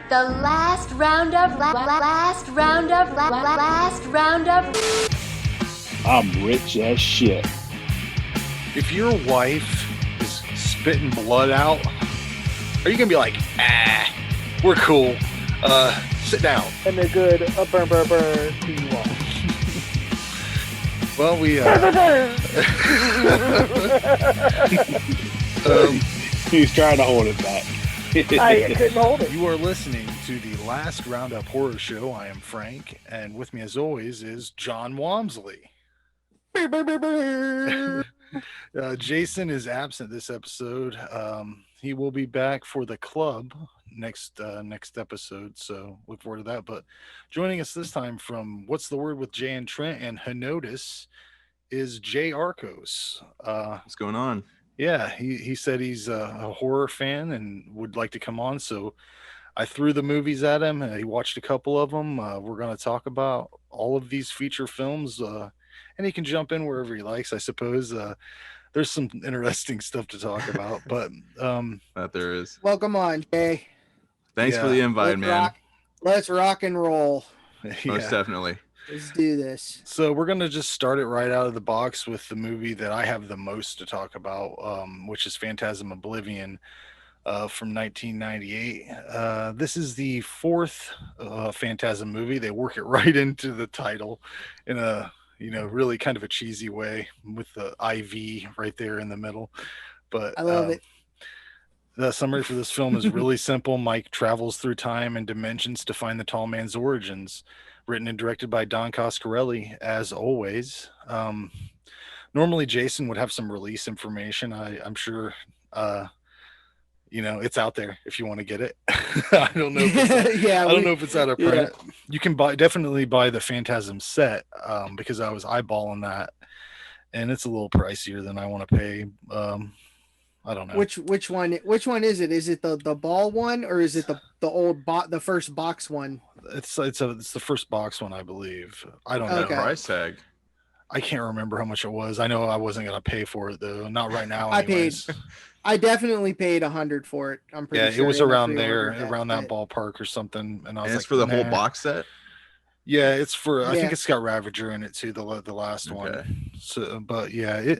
The last roundup, last roundup. I'm rich as shit. If your wife is spitting blood out, are you gonna be like, we're cool, sit down? And a good burn to you all. Well, we He's trying to hold it back. I couldn't hold it. You are listening to the Last Roundup Horror Show. I am Frank, and with me as always is John Walmsley. Jason is absent this episode. He will be back for the club next episode, so look forward to that. But joining us this time from What's the Word with Jay and Trent and Chiodos is Jay Arcos. What's going on? Yeah, he said he's a horror fan and would like to come on, so I threw the movies at him. He watched a couple of them. We're going to talk about all of these feature films, and he can jump in wherever he likes, I suppose. There's some interesting stuff to talk about, but That there is. Welcome on, Jay. Thanks for the invite, man. Let's rock and roll. Most definitely. Let's do this. So we're going to just start it right out of the box with the movie that I have the most to talk about, which is Phantasm Oblivion from 1998. This is the fourth Phantasm movie. They work it right into the title in a really kind of a cheesy way with the IV right there in the middle. But I love it. The summary for this film is really simple. Mike travels through time and dimensions to find the tall man's origins. Written and directed by Don Coscarelli, as always. Normally, Jason would have some release information. I'm sure, it's out there if you want to get it. I don't know. I don't know if it's out of print. Yeah. You can definitely buy the Phantasm set because I was eyeballing that, and it's a little pricier than I want to pay. I don't know which one is it? Is it the ball one or is it the old the first box one? It's the first box one, I believe. I don't know. Price tag. I can't remember how much it was. I know I wasn't gonna pay for it though. Not right now. I definitely paid $100 for it. I'm pretty sure. It was around there, around that ballpark or something. And I was it's for the whole box set. Yeah, it's for. I think it's got Ravager in it too. The last one. So, but yeah,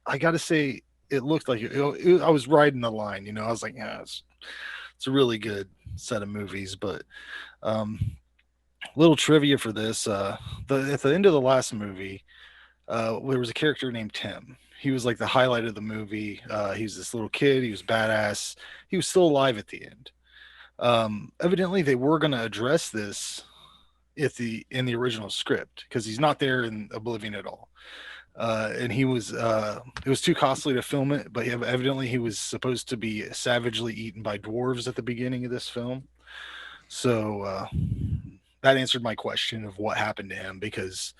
I got to say. It looked like I was riding the line, I was like, yeah, it's a really good set of movies. But little trivia for this: at the end of the last movie, there was a character named Tim. He was like the highlight of the movie. He was this little kid. He was badass. He was still alive at the end. Evidently, they were going to address this in the original script because he's not there in Oblivion at all. And he was it was too costly to film it, but evidently he was supposed to be savagely eaten by dwarves at the beginning of this film. So that answered my question of what happened to him, because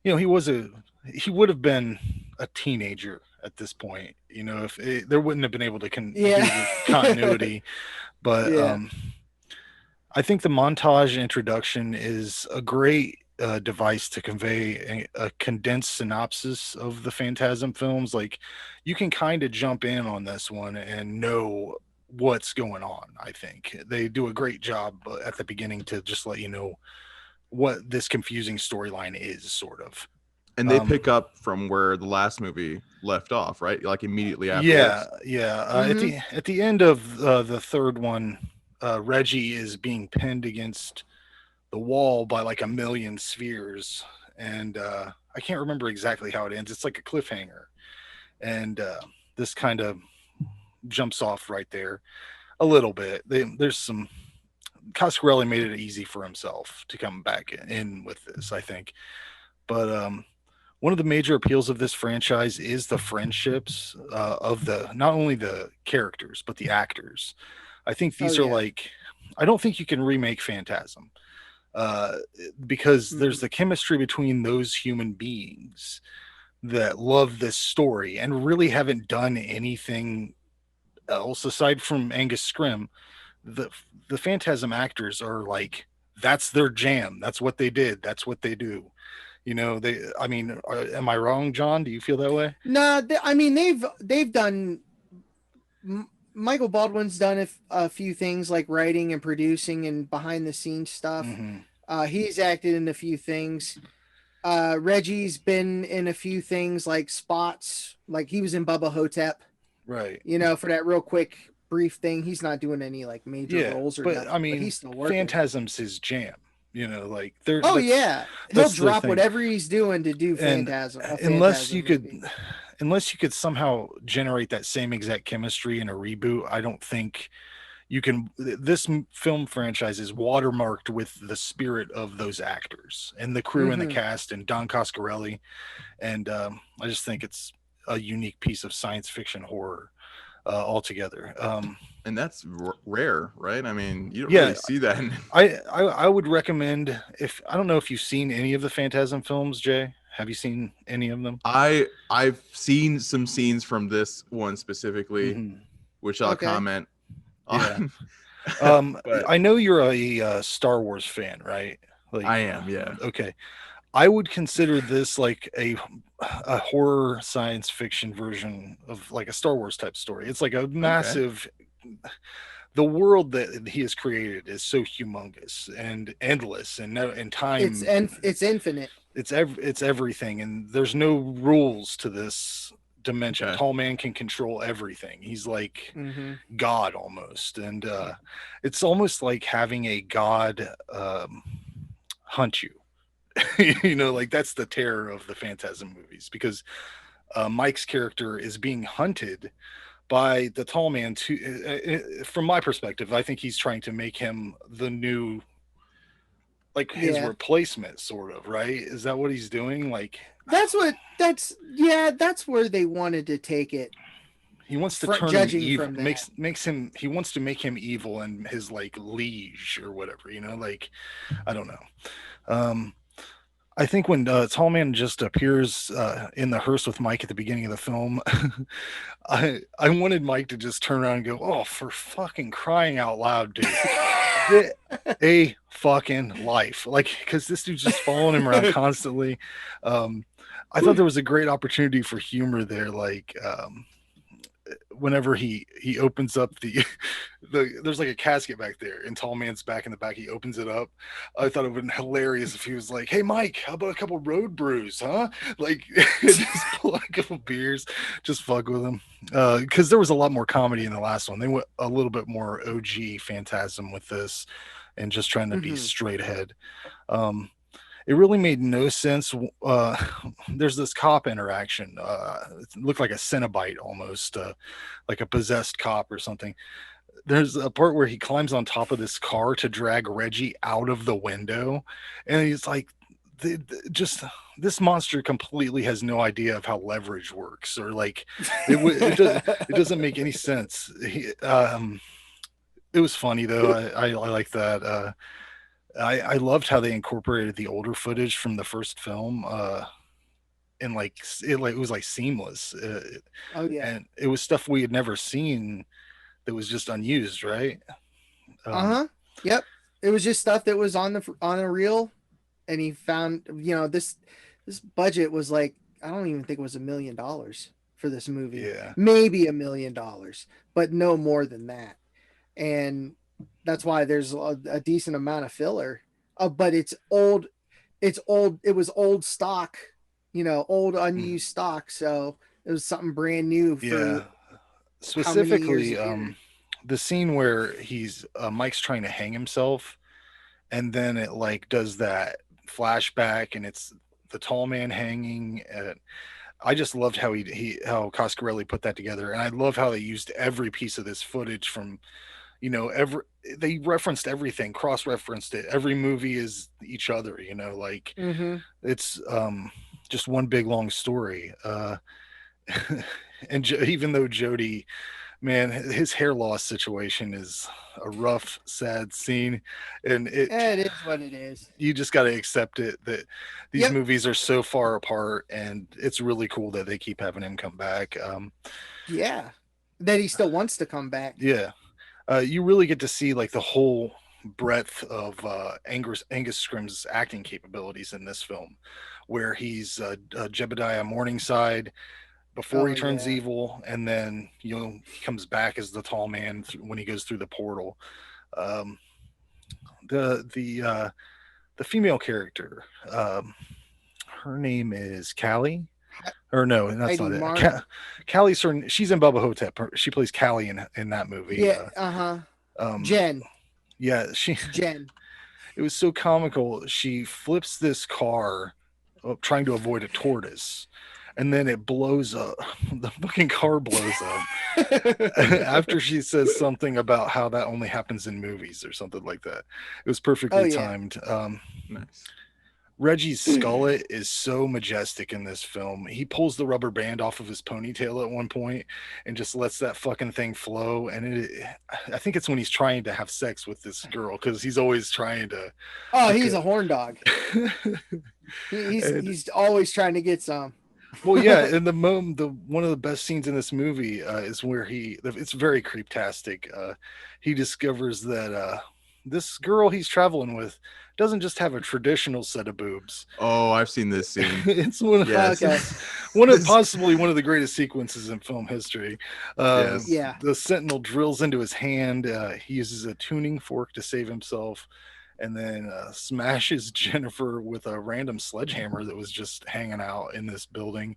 he would have been a teenager at this point, if there wouldn't have been able to do the continuity. But I think the montage introduction is a great device to convey a condensed synopsis of the Phantasm films. Like, you can kind of jump in on this one and know what's going on. I think they do a great job at the beginning to just let you know what this confusing storyline is, sort of. And they pick up from where the last movie left off, right? Like immediately after. Yeah. At the end of the third one, Reggie is being pinned against the wall by like a million spheres, and I can't remember exactly how it ends. It's like a cliffhanger, and this kind of jumps off right there a little bit. There's some Coscarelli made it easy for himself to come back in with this, I think. But one of the major appeals of this franchise is the friendships of not only the characters but the actors. I think these are I don't think you can remake Phantasm. Because there's the chemistry between those human beings that love this story and really haven't done anything else aside from Angus Scrimm. The Phantasm actors are like, that's their jam. That's what they did. That's what they do. Am I wrong, John? Do you feel that way? No, they've done Michael Baldwin's done a few things like writing and producing and behind the scenes stuff. He's acted in a few things. Reggie's been in a few things like spots, like he was in Bubba Hotep, Right. you know, for that real quick brief thing. He's not doing any like major roles or nothing, I mean, but he's still working. Phantasm's his jam. You know, like there. Oh yeah, he'll that's the drop thing. whatever he's doing to do And Phantasm. unless you could somehow generate that same exact chemistry in a reboot, I don't think you can. This film franchise is watermarked with the spirit of those actors and the crew and the cast and Don Coscarelli, and I just think it's a unique piece of science fiction horror altogether. And that's rare, right? I mean, you don't really see that. I would recommend, if I don't know if you've seen any of the Phantasm films, Jay. Have you seen any of them? I've seen some scenes from this one specifically, which I'll comment on. But I know you're a Star Wars fan, right? Like, I am, yeah. Okay. I would consider this like a horror science fiction version of like a Star Wars type story. It's like a massive the world that he has created is so humongous and endless and time. It's infinite. It's everything, and there's no rules to this dimension. Okay. Tall Man can control everything. He's like God almost, and it's almost like having a god hunt you. You know, like that's the terror of the Phantasm movies, because Mike's character is being hunted by the Tall Man. From my perspective, I think he's trying to make him the new, like his replacement, sort of, right? Is that what he's doing? Like that's where they wanted to take it. He wants to turn him evil. Makes him. He wants to make him evil and his like liege or whatever. You know, like I don't know. I think when Tall Man just appears in the hearse with Mike at the beginning of the film, I wanted Mike to just turn around and go, "Oh, for fucking crying out loud, dude! Get a fucking life!" Like, because this dude's just following him around constantly. I thought there was a great opportunity for humor there, like. Whenever he opens up there's like a casket back there and Tall Man's back in the back, he opens it up. I thought it would have been hilarious if he was like, "Hey Mike, how about a couple road brews, huh?" Like just pull a couple beers, just fuck with him. Because there was a lot more comedy in the last one. They went a little bit more OG Phantasm with this and just trying to be straight ahead. It really made no sense. There's this cop interaction. It looked like a Cenobite almost, like a possessed cop or something. There's a part where he climbs on top of this car to drag Reggie out of the window. And he's like, this monster completely has no idea of how leverage works, or like, it doesn't make any sense. It was funny though. I like that. I loved how they incorporated the older footage from the first film, and like it was like seamless. And it was stuff we had never seen that was just unused, right? Yep, it was just stuff that was on a reel, and he found, you know, this budget was like, I don't even think it was $1 million for this movie. Yeah, maybe $1 million, but no more than that, and that's why there's a decent amount of filler. But it's old. It was old stock, you know, old unused stock. So it was something brand new. For specifically, the scene where Mike's trying to hang himself, and then it like does that flashback, and it's the Tall Man hanging. I just loved how how Coscarelli put that together, and I love how they used every piece of this footage from. You know, they referenced everything, cross-referenced it. Every movie is each other, you know, like it's just one big long story. And even though Jody, man, his hair loss situation is a rough, sad scene, and it is what it is. You just got to accept it that these movies are so far apart, and it's really cool that they keep having him come back. That he still wants to come back. Yeah. You really get to see like the whole breadth of Angus Scrimm's acting capabilities in this film, where he's Jebediah Morningside, before he Oh, turns yeah. evil, and then he comes back as the tall man when he goes through the portal. Um, the female character, her name is Callie. Or no, that's Heidi not Mark. it. Callie's her. She's in Bubba Hotep. She plays Callie in that movie. Yeah. Jen. Yeah, Jen. It was so comical. She flips this car trying to avoid a tortoise, and then it blows up. The fucking car blows up after she says something about how that only happens in movies or something like that. It was perfectly timed. Nice. Reggie's skullet is so majestic in this film. He pulls the rubber band off of his ponytail at one point and just lets that fucking thing flow. And I think it's when he's trying to have sex with this girl, because he's always trying to. Oh, he's a horn dog. He's always trying to get some. Well, yeah, and one of the best scenes in this movie is where it's very creeptastic. He discovers that this girl he's traveling with doesn't just have a traditional set of boobs. Oh, I've seen this scene. It's one of possibly one of the greatest sequences in film history. Yeah. The Sentinel drills into his hand. He uses a tuning fork to save himself, and then smashes Jennifer with a random sledgehammer that was just hanging out in this building.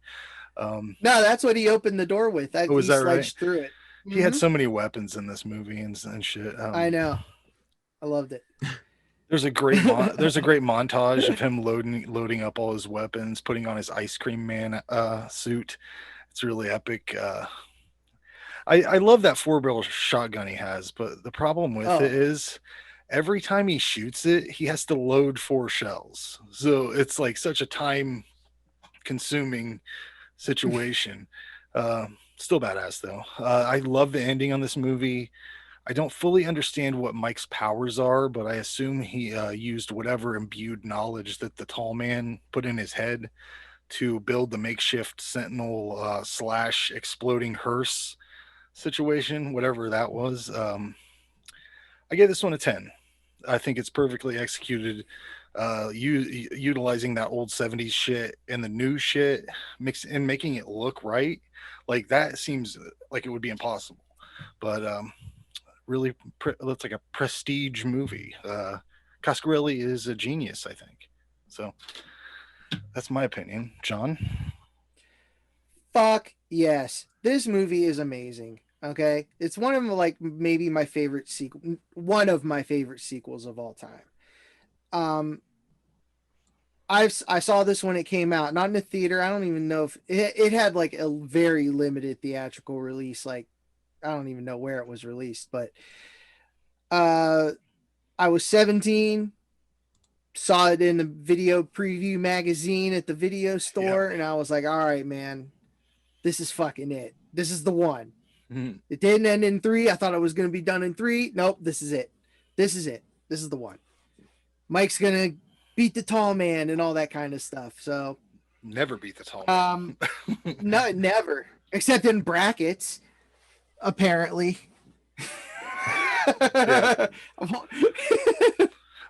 No, that's what he opened the door with. He that sledged right? through it. He had so many weapons in this movie and shit. I know. I loved it. There's a great montage of him loading up all his weapons, putting on his ice cream man suit. It's really epic. I love that 4-barrel shotgun he has, but the problem with it is every time he shoots it, he has to load 4 shells. So it's like such a time consuming situation. Still badass though. I love the ending on this movie. I don't fully understand what Mike's powers are, but I assume he used whatever imbued knowledge that the tall man put in his head to build the makeshift Sentinel / exploding hearse situation, whatever that was. I gave this one a 10. I think it's perfectly executed, utilizing that old 70s shit and the new shit, and making it look right. Like that seems like it would be impossible, but really looks like a prestige movie. Coscarelli is a genius, I think. So that's my opinion. John? Fuck yes. This movie is amazing. Okay. It's one of maybe my favorite one of my favorite sequels of all time. I saw this when it came out, not in the theater. I don't even know if it had like a very limited theatrical release. Like, I don't even know where it was released, but I was 17, saw it in the video preview magazine at the video store, and I was like, all right, man, this is fucking it. This is the one. Mm-hmm. It didn't end in 3. I thought it was going to be done in 3. Nope, this is it. This is it. This is the one. Mike's going to beat the tall man and all that kind of stuff. So never beat the tall man. No, never, except in brackets. Apparently.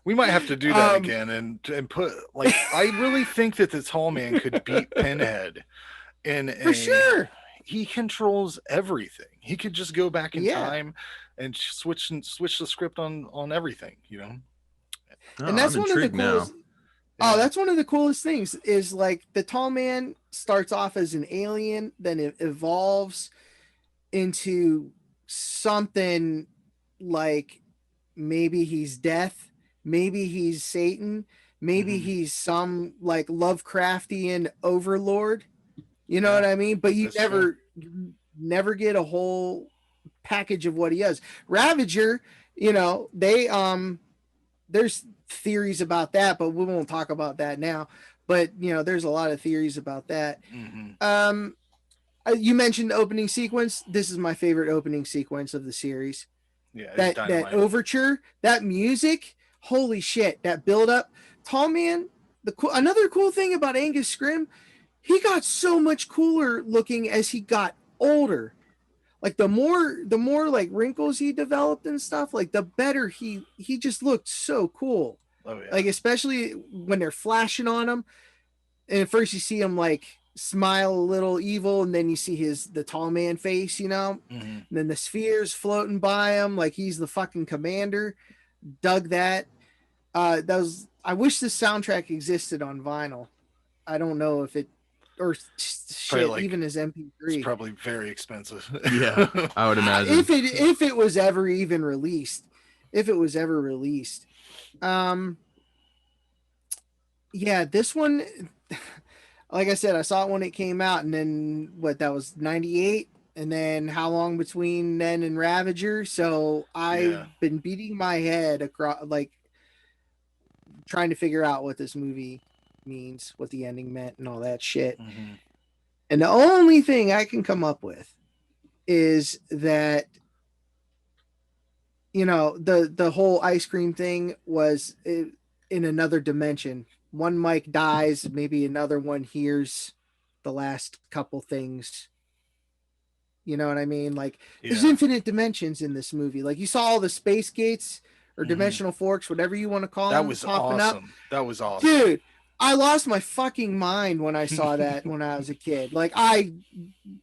We might have to do that again and put like I really think that the tall man could beat Pinhead for sure. He controls everything. He could just go back in time and switch the script on everything, you know. And that's one of the coolest. Oh, that's one of the coolest things is like the tall man starts off as an alien, then it evolves into something like maybe he's death, maybe he's Satan, maybe he's some like Lovecraftian overlord. You know what I mean? But you never get a whole package of what he is. Ravager, you know, there's theories about that, but we won't talk about that now. But you know, there's a lot of theories about that. You mentioned the opening sequence. This is my favorite opening sequence of the series. Yeah, that overture, that music, holy shit, that build up. Tall man, another cool thing about Angus Scrimm, he got so much cooler looking as he got older. Like the more like wrinkles he developed and stuff, like the better he just looked so cool. Oh yeah. Like especially when they're flashing on him. And at first you see him like smile a little evil, and then you see the tall man face, and then the spheres floating by him like he's the fucking commander. Dug that. I wish this soundtrack existed on vinyl. I don't know if it or shit, like, even as MP3. It's probably very expensive. Yeah, I would imagine. If it was ever even released. If it was ever released. Yeah, this one, like I said, I saw it when it came out, and then that was 98, and then how long between then and Ravager? So I've been beating my head across, like, trying to figure out what this movie means, what the ending meant, and all that shit. And the only thing I can come up with is that, the whole ice cream thing was in another dimension. One Mike dies, maybe another one hears the last couple things. You know what I mean? Like, there's infinite dimensions in this movie. Like, you saw all the space gates or dimensional forks, whatever you want to call them. That was popping awesome. Up. That was awesome. Dude, I lost my fucking mind when I saw that when I was a kid. Like, I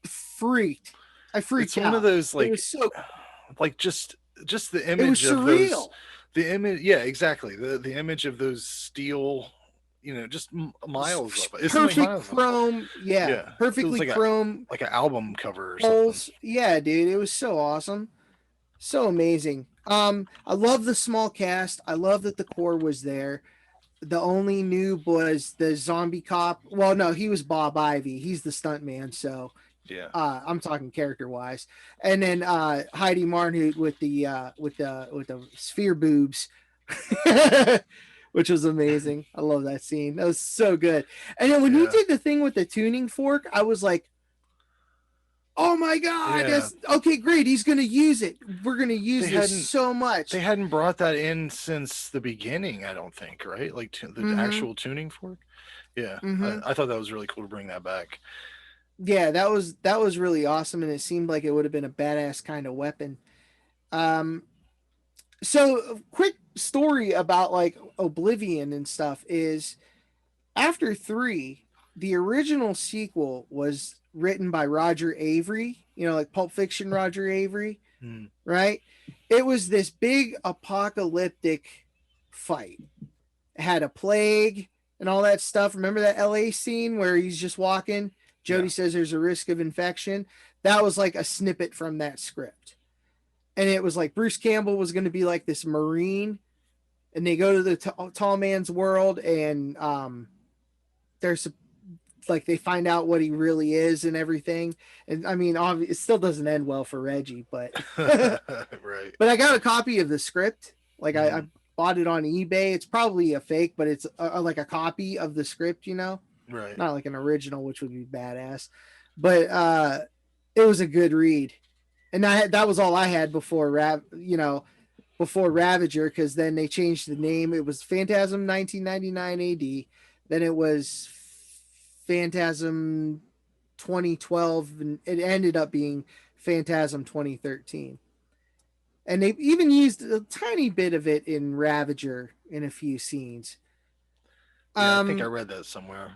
freaked out. It's one of those, like, it was so, like just the image it was of surreal. those, the image, yeah, exactly. The image of those steel, just miles of it. Perfect chrome, perfectly like chrome, like an album cover or holes. something. Yeah, dude, it was so awesome, so amazing. I love the small cast. I love that the core was there. The only noob was the zombie cop. Well, no, he was Bob Ivy. He's the stunt man. So yeah, I'm talking character wise. And then Heidi Marnhout with the sphere boobs, which was amazing. I love that scene. That was so good. And then when he did the thing with the tuning fork, I was like, oh my god, that's okay, great, he's gonna use it. We're gonna use this so much. They hadn't brought that in since the beginning, I don't think, right? Like the actual tuning fork. I thought that was really cool to bring that back. Yeah, that was really awesome, and it seemed like it would have been a badass kind of weapon. So quick story about like Oblivion and stuff is, after 3, the original sequel was written by Roger Avery, like Pulp Fiction Roger Avery, right? It was this big apocalyptic fight. It had a plague and all that stuff. Remember that LA scene where he's just walking? Jody says there's a risk of infection. That was like a snippet from that script. And it was like Bruce Campbell was going to be like this Marine, and they go to the tall man's world, and there's like they find out what he really is and everything. And I mean, obviously, it still doesn't end well for Reggie, but right. But I got a copy of the script. Like I bought it on eBay. It's probably a fake, but it's like a copy of the script, right? Not like an original, which would be badass. But it was a good read, and that was all I had before before Ravager, because then they changed the name. It was Phantasm 1999 AD. Then it was Phantasm 2012, and it ended up being Phantasm 2013. And they even used a tiny bit of it in Ravager in a few scenes. I think I read that somewhere.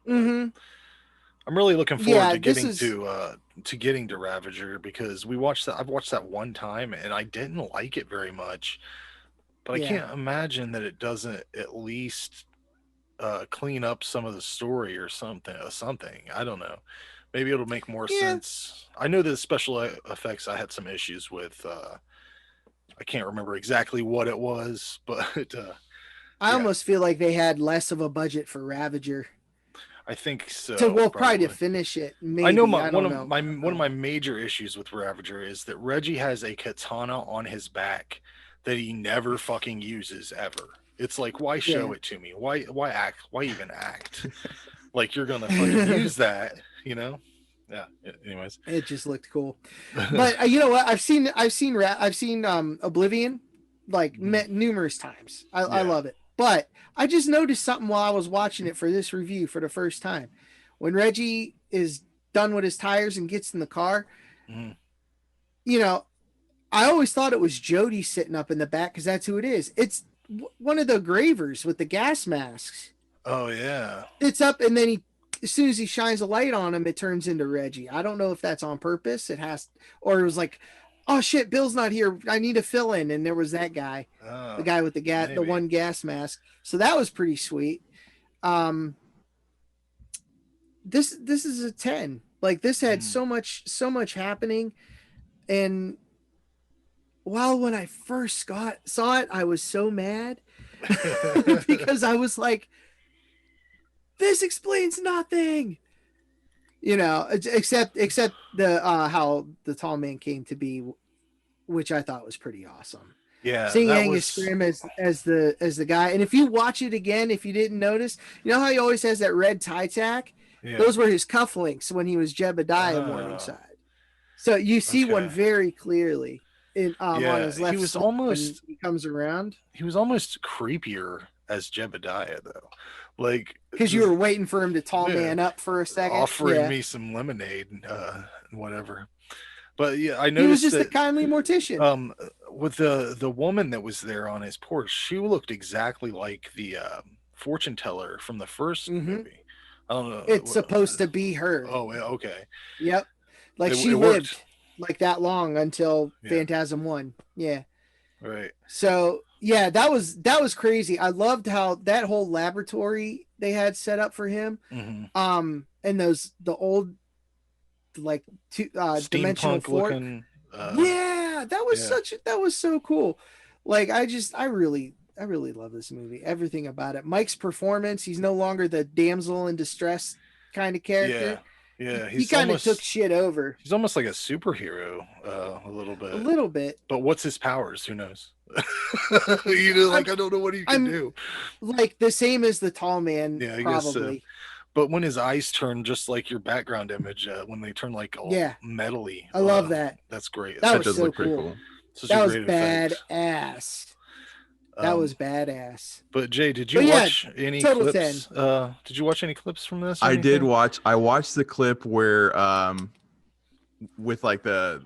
I'm really looking forward to getting to Ravager, because I've watched that one time and I didn't like it very much, but I can't imagine that it doesn't at least clean up some of the story or something. I don't know. Maybe it'll make more sense. I know the special effects I had some issues with. I can't remember exactly what it was, but I almost feel like they had less of a budget for Ravager. I think so. Probably to finish it. Maybe. I know one of my major issues with Ravager is that Reggie has a katana on his back that he never fucking uses ever. It's like, why show it to me? Why act? Why even act? Like you're gonna fucking use that, Yeah. Anyways, it just looked cool. But you know what? I've seen Oblivion like numerous times. I love it. But I just noticed something while I was watching it for this review for the first time. When Reggie is done with his tires and gets in the car, I always thought it was Jody sitting up in the back, because that's who it is. It's one of the gravers with the gas masks. Oh yeah. It's up, and then he as soon as he shines a light on him, it turns into Reggie. I don't know if that's on purpose. It has, or it was like, oh shit, Bill's not here. I need a fill in, and there was that guy, the guy with the gas, the one gas mask. So that was pretty sweet. This is a 10. Like this had so much happening, and while when I first saw it, I was so mad because I was like, this explains nothing, except the how the tall man came to be, which I thought was pretty awesome. Yeah, seeing Angus Scrimm as the guy. And if you watch it again, if you didn't notice, you know how he always has that red tie tack? Yeah. Those were his cufflinks when he was Jebediah Morningside. So you see one very clearly on his left. He was almost, he comes around. He was almost creepier as Jebediah though. Like, because you were waiting for him to tall man up for a second, offering me some lemonade and whatever. But yeah, I noticed he was just a kindly mortician. With the woman that was there on his porch, she looked exactly like the fortune teller from the first movie. I don't know. It's supposed to be her. Oh, okay. Yep. Like she lived like that long until Phantasm 1. Yeah. Right. So yeah, that was crazy. I loved how that whole laboratory they had set up for him. And the old like dimensional fork. Looking, that was so cool. Like I really love this movie. Everything about it. Mike's performance. He's no longer the damsel in distress kind of character. Yeah, he kind of took shit over. He's almost like a superhero, a little bit. But what's his powers? Who knows? I don't know what he can do. Like the same as the tall man, I probably. Guess, but when his eyes turn just like your background image, when they turn like all metally, I love that. That's great. That was so cool. That was badass. That was badass. But Jay, did you watch any clips? Did you watch any clips from this? I did watch. I watched the clip where, with like that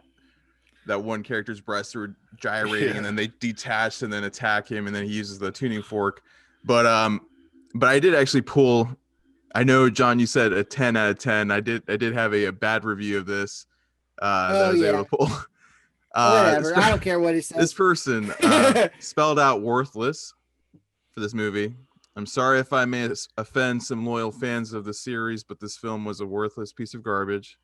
one character's breasts were gyrating, and then they detached and then attack him, and then he uses the tuning fork. But I did actually pull. I know, John, you said a 10 out of 10. I did have a bad review of this that I was able to pull. Whatever. I don't care what he says. This person spelled out worthless for this movie. I'm sorry if I may offend some loyal fans of the series, but this film was a worthless piece of garbage.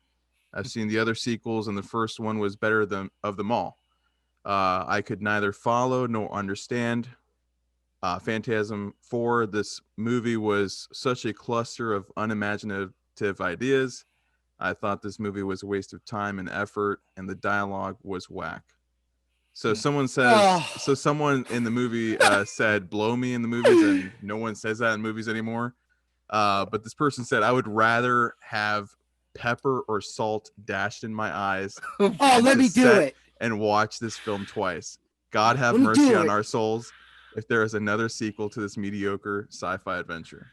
I've seen the other sequels, and the first one was better of them all. I could neither follow nor understand Phantasm 4. This movie was such a cluster of unimaginative ideas. I thought this movie was a waste of time and effort, and the dialogue was whack. So someone says, so someone in the movie said, blow me in the movies, and no one says that in movies anymore. But this person said, I would rather have pepper or salt dashed in my eyes. Let me do it. And watch this film twice. God have mercy on our souls if there is another sequel to this mediocre sci-fi adventure.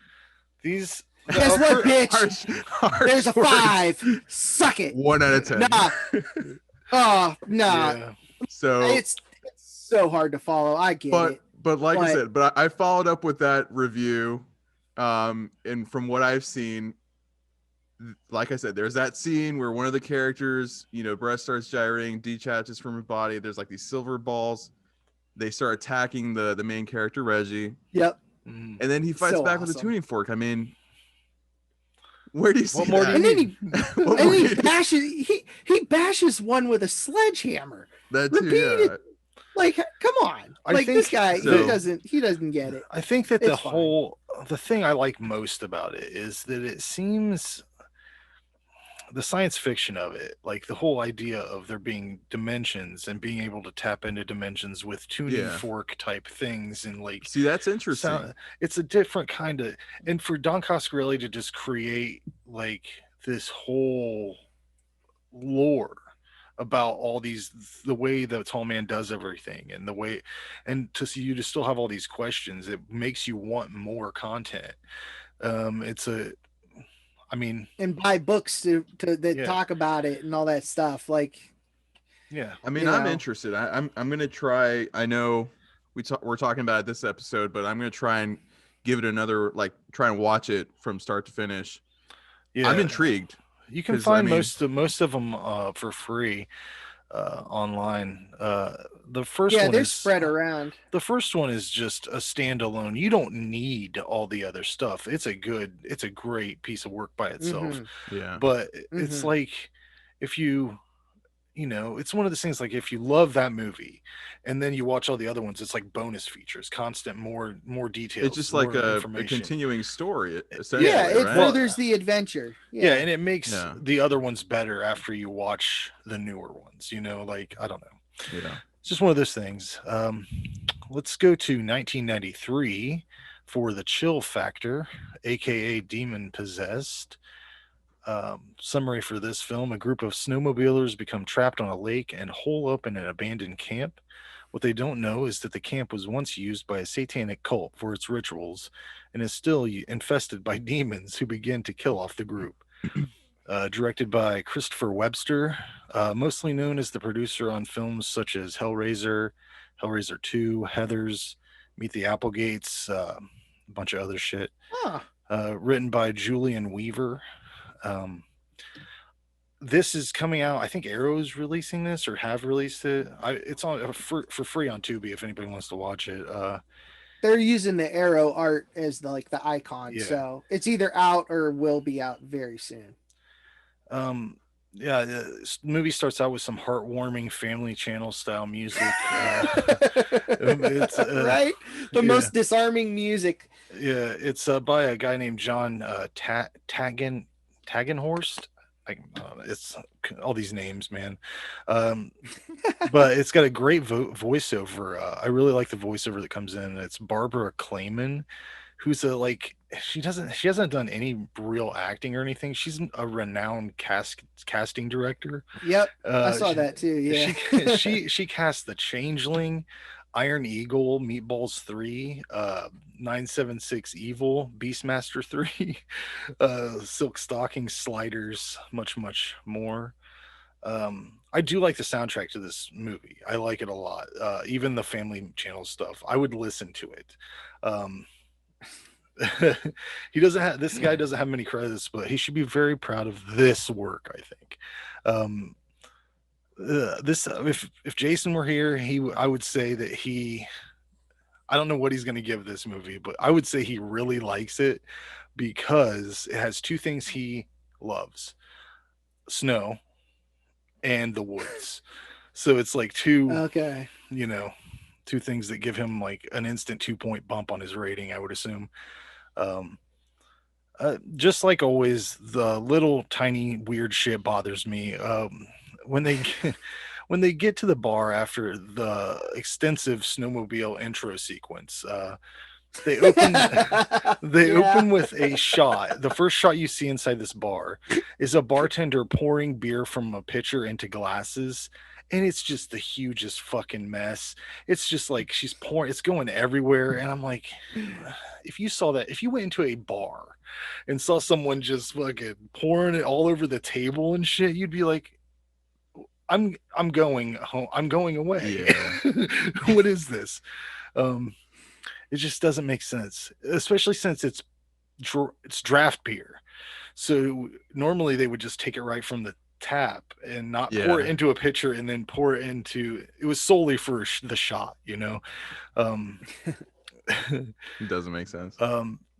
Guess what, bitch? There's a 5. Suck it. 1 out of 10. Nah. Oh, nah. Yeah. So it's so hard to follow. I get it. But like I said, I followed up with that review. And from what I've seen, like I said, there's that scene where one of the characters, breast starts gyrating, detaches from her body. There's like these silver balls. They start attacking the main character, Reggie. Yep. And then he fights back with a tuning fork. I mean, where do you see more that? And then he bashes one with a sledgehammer. That too, repeated. Like, come on. This guy, he doesn't get it. I think that the thing I like most about it is that it seems the science fiction of it, like the whole idea of there being dimensions and being able to tap into dimensions with tuning fork type things, and like, see, that's interesting. It's a different kind of, and for Don Coscarelli to just create like this whole lore about all these, the way the tall man does everything, and the way, and to see you to still have all these questions, it makes you want more content. And buy books that talk about it and all that stuff. Like, I'm interested. I'm gonna try. I know we're talking about it this episode, but I'm gonna try and give it another, try and watch it from start to finish. Yeah, I'm intrigued. you can 'cause, I find mean- most of them for free online. The first Yeah, one they're is spread around. the first one is just a standalone. You don't need all the other stuff. It's a great piece of work by itself. Mhm, Yeah. But it's mhm. like if it's one of those things like if you love that movie and then you watch all the other ones, it's like bonus features, constant more details, It's just like more a information. continuing story, essentially, Yeah, it right? furthers the adventure. Yeah, and it makes Yeah. the other ones better after you watch the newer ones. Like I don't know. Yeah. It's just one of those things. Let's go to 1993 for the chill factor, aka demon possessed. Summary for this film: a group of snowmobilers become trapped on a lake and hole up in an abandoned camp. What they don't know is that the camp was once used by a satanic cult for its rituals and is still infested by demons who begin to kill off the group. Directed by Christopher Webster, mostly known as the producer on films such as Hellraiser, Hellraiser 2, Heathers, Meet the Applegates, a bunch of other shit. Huh. Written by Julian Weaver. This is coming out. I think Arrow's releasing this or have released it. It's on for free on Tubi if anybody wants to watch it. They're using the arrow art as the icon, Yeah. so it's either out or will be out very soon. Yeah, this movie starts out with some heartwarming family channel style music. It's Right? The most disarming music. Yeah, it's by a guy named John Tagenhorst. It's all these names, man. But it's got a great voiceover. I really like the voiceover that comes in. It's Barbara Clayman, who's she hasn't done any real acting or anything. She's a renowned casting director. Yep, I saw she- that too. Yeah. she cast The Changeling, Iron Eagle, Meatballs 3, 976 Evil, Beastmaster 3, Silk Stocking, Sliders, much more. I do like the soundtrack to this movie. I like it a lot. Even the family channel stuff, I would listen to it. This guy doesn't have many credits, but he should be very proud of this work, I think. If Jason were here, I would say that I don't know what he's going to give this movie, but I would say he really likes it because it has two things he loves: snow and the woods. So it's like two things that give him like an instant 2-point bump on his rating, I would assume. Just like always, the little tiny weird shit bothers me. When they get to the bar after the extensive snowmobile intro sequence, they open with a shot. The first shot you see inside this bar is a bartender pouring beer from a pitcher into glasses, and it's just the hugest fucking mess. It's just like she's pouring, it's going everywhere, and I'm like, if you went into a bar and saw someone just fucking pouring it all over the table and shit, you'd be like, I'm going home. I'm going away. Yeah. What is this? It just doesn't make sense, especially since it's draft beer. So normally they would just take it right from the tap and not pour it into a pitcher and then pour it into. It was solely for the shot, It doesn't make sense.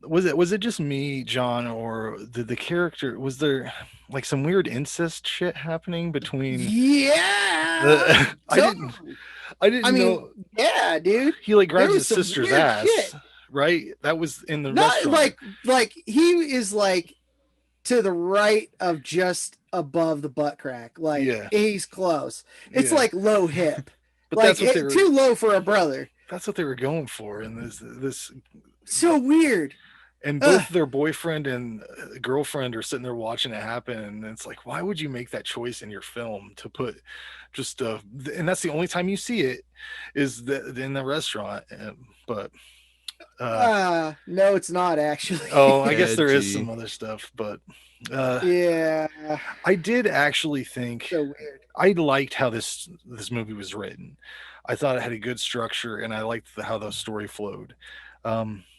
Was it just me, John, or did the character, was there like some weird incest shit happening between? Yeah. I didn't know. Yeah, dude. He like grabs There his was some sister's weird ass, shit. right? That was in the Not restaurant. like he is like to the right of just above the butt crack. Like he's close. It's like low hip. But like that's what they were, too low for a brother. That's what they were going for in this. So weird. And both their boyfriend and girlfriend are sitting there watching it happen, and it's like, why would you make that choice in your film to put just and that's the only time you see it is in the restaurant. But no, it's not actually. Oh, I guess there is some other stuff, but yeah, I did actually think so weird. I liked how this movie was written. I thought it had a good structure, and I liked how the story flowed.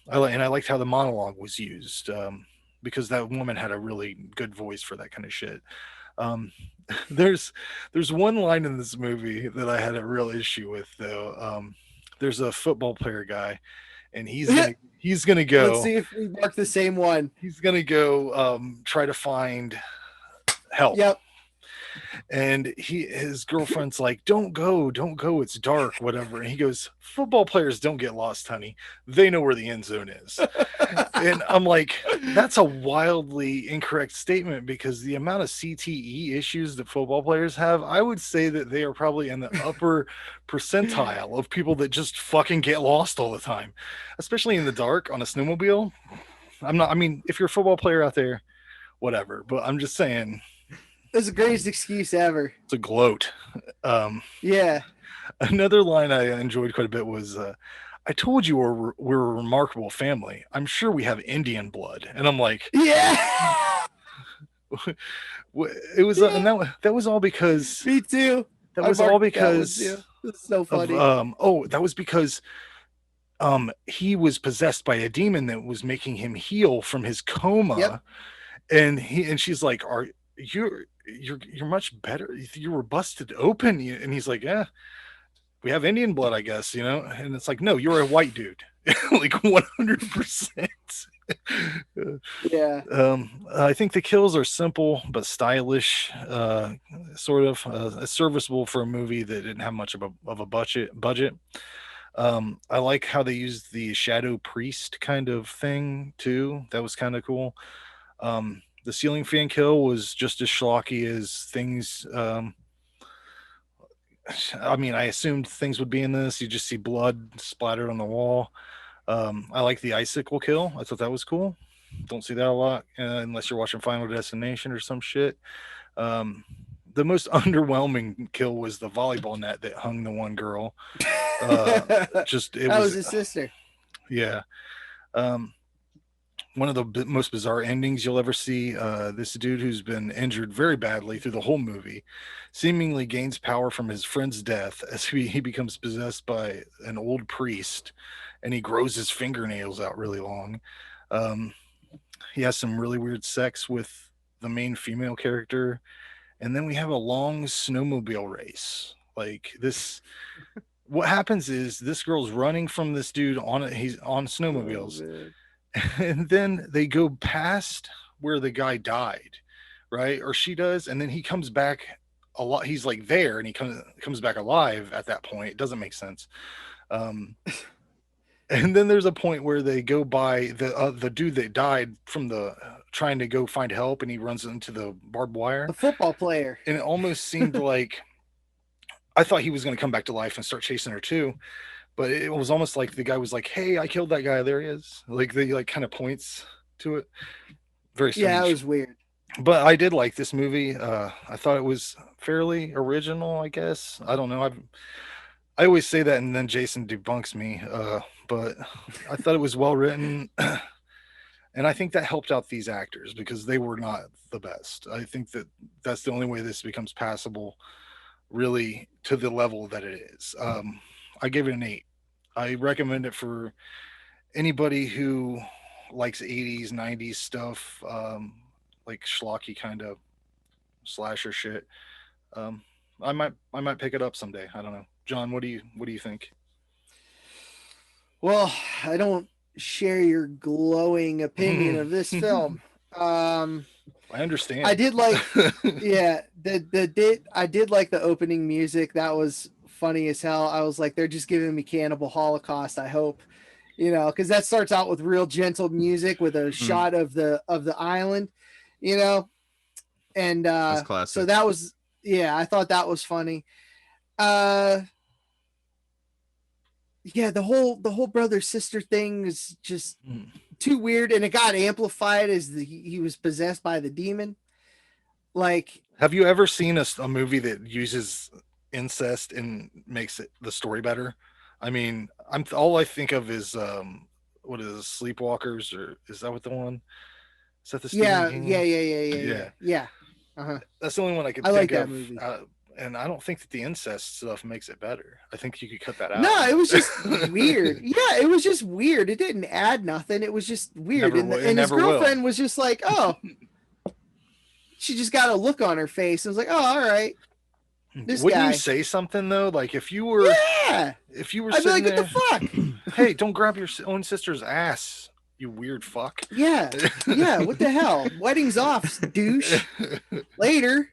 I liked how the monologue was used, because that woman had a really good voice for that kind of shit. Um, there's one line in this movie that I had a real issue with though. There's a football player guy, and he's gonna Let's go. see if we mark the same one. He's gonna go try to find help. Yep. And his girlfriend's like, don't go, it's dark, whatever. And he goes, football players don't get lost, honey, they know where the end zone is. And I'm like, that's a wildly incorrect statement, because the amount of CTE issues that football players have, I would say that they are probably in the upper percentile of people that just fucking get lost all the time, especially in the dark on a snowmobile. I mean, if you're a football player out there, whatever, but I'm just saying, That's the greatest excuse ever. it's a gloat. Yeah. Another line I enjoyed quite a bit was, I told you we're a remarkable family. I'm sure we have Indian blood. And I'm like, Yeah. it was, and that was all because Me too. that was all because It's so funny. that was because he was possessed by a demon that was making him heal from his coma. Yep. And she's like, you're much better. You were busted open. And he's like, yeah, we have Indian blood, I guess, you know? And it's like, no, you're a white dude. Like 100%. Yeah. I think the kills are simple but stylish, sort of serviceable for a movie that didn't have much of a budget. I like how they used the shadow priest kind of thing too. That was kind of cool. The ceiling fan kill was just as schlocky as things. I mean, I assumed things would be in this. You just see blood splattered on the wall. I like the icicle kill. I thought that was cool. Don't see that a lot unless you're watching Final Destination or some shit. The most underwhelming kill was the volleyball net that hung the one girl. That was his sister. Yeah. One of the most bizarre endings you'll ever see. This dude who's been injured very badly through the whole movie seemingly gains power from his friend's death as he becomes possessed by an old priest, and he grows his fingernails out really long. He has some really weird sex with the main female character, and then we have a long snowmobile race. Like this, what happens is this girl's running from this dude he's on snowmobiles. Oh, and then they go past where the guy died, right? Or she does, and then he comes back a lot. He's like there, and he comes back alive at that point. It doesn't make sense. And then there's a point where they go by the dude that died from the trying to go find help, and he runs into the barbed wire. The football player. And it almost seemed like I thought he was going to come back to life and start chasing her too. But it was almost like the guy was like, hey, I killed that guy. There he is. Like they like kind of points to it. Very strange. Yeah, it was weird. But I did like this movie. I thought it was fairly original, I guess. I don't know. I always say that and then Jason debunks me. But I thought it was well written. And I think that helped out these actors because they were not the best. I think that's the only way this becomes passable really to the level that it is. I gave it an 8. I recommend it for anybody who likes 80s, 90s stuff, like schlocky kind of slasher shit. I might pick it up someday. I don't know. John, what do you think? Well, I don't share your glowing opinion of this film. I understand. I did like, yeah, I did like the opening music. That was funny as hell. I was like, they're just giving me Cannibal Holocaust. I hope, because that starts out with real gentle music with a shot of the island, and That's classic. so that was, I thought that was funny. Yeah, the whole brother sister thing is just too weird, and it got amplified as he was possessed by the demon. Like, have you ever seen a movie that uses incest and makes the story better? I mean, all I think of is what is it, Sleepwalkers, or is that what the one? Is that the Stephen King one? Yeah. Uh-huh. That's the only one I could I think like that of movie. And I don't think that the incest stuff makes it better. I think you could cut that out. No, it was just weird. Yeah, it was just weird. It didn't add nothing. It was just weird. Never And, will- it and his never will. girlfriend was just like, oh, she just got a look on her face. I was like, oh, all right. This Wouldn't guy. you say something though? Like if you were, Yeah. if you were I'd be sitting like, there, what the fuck? hey, don't grab your own sister's ass, you weird fuck. Yeah. Yeah. What the hell? Wedding's off, douche. Later.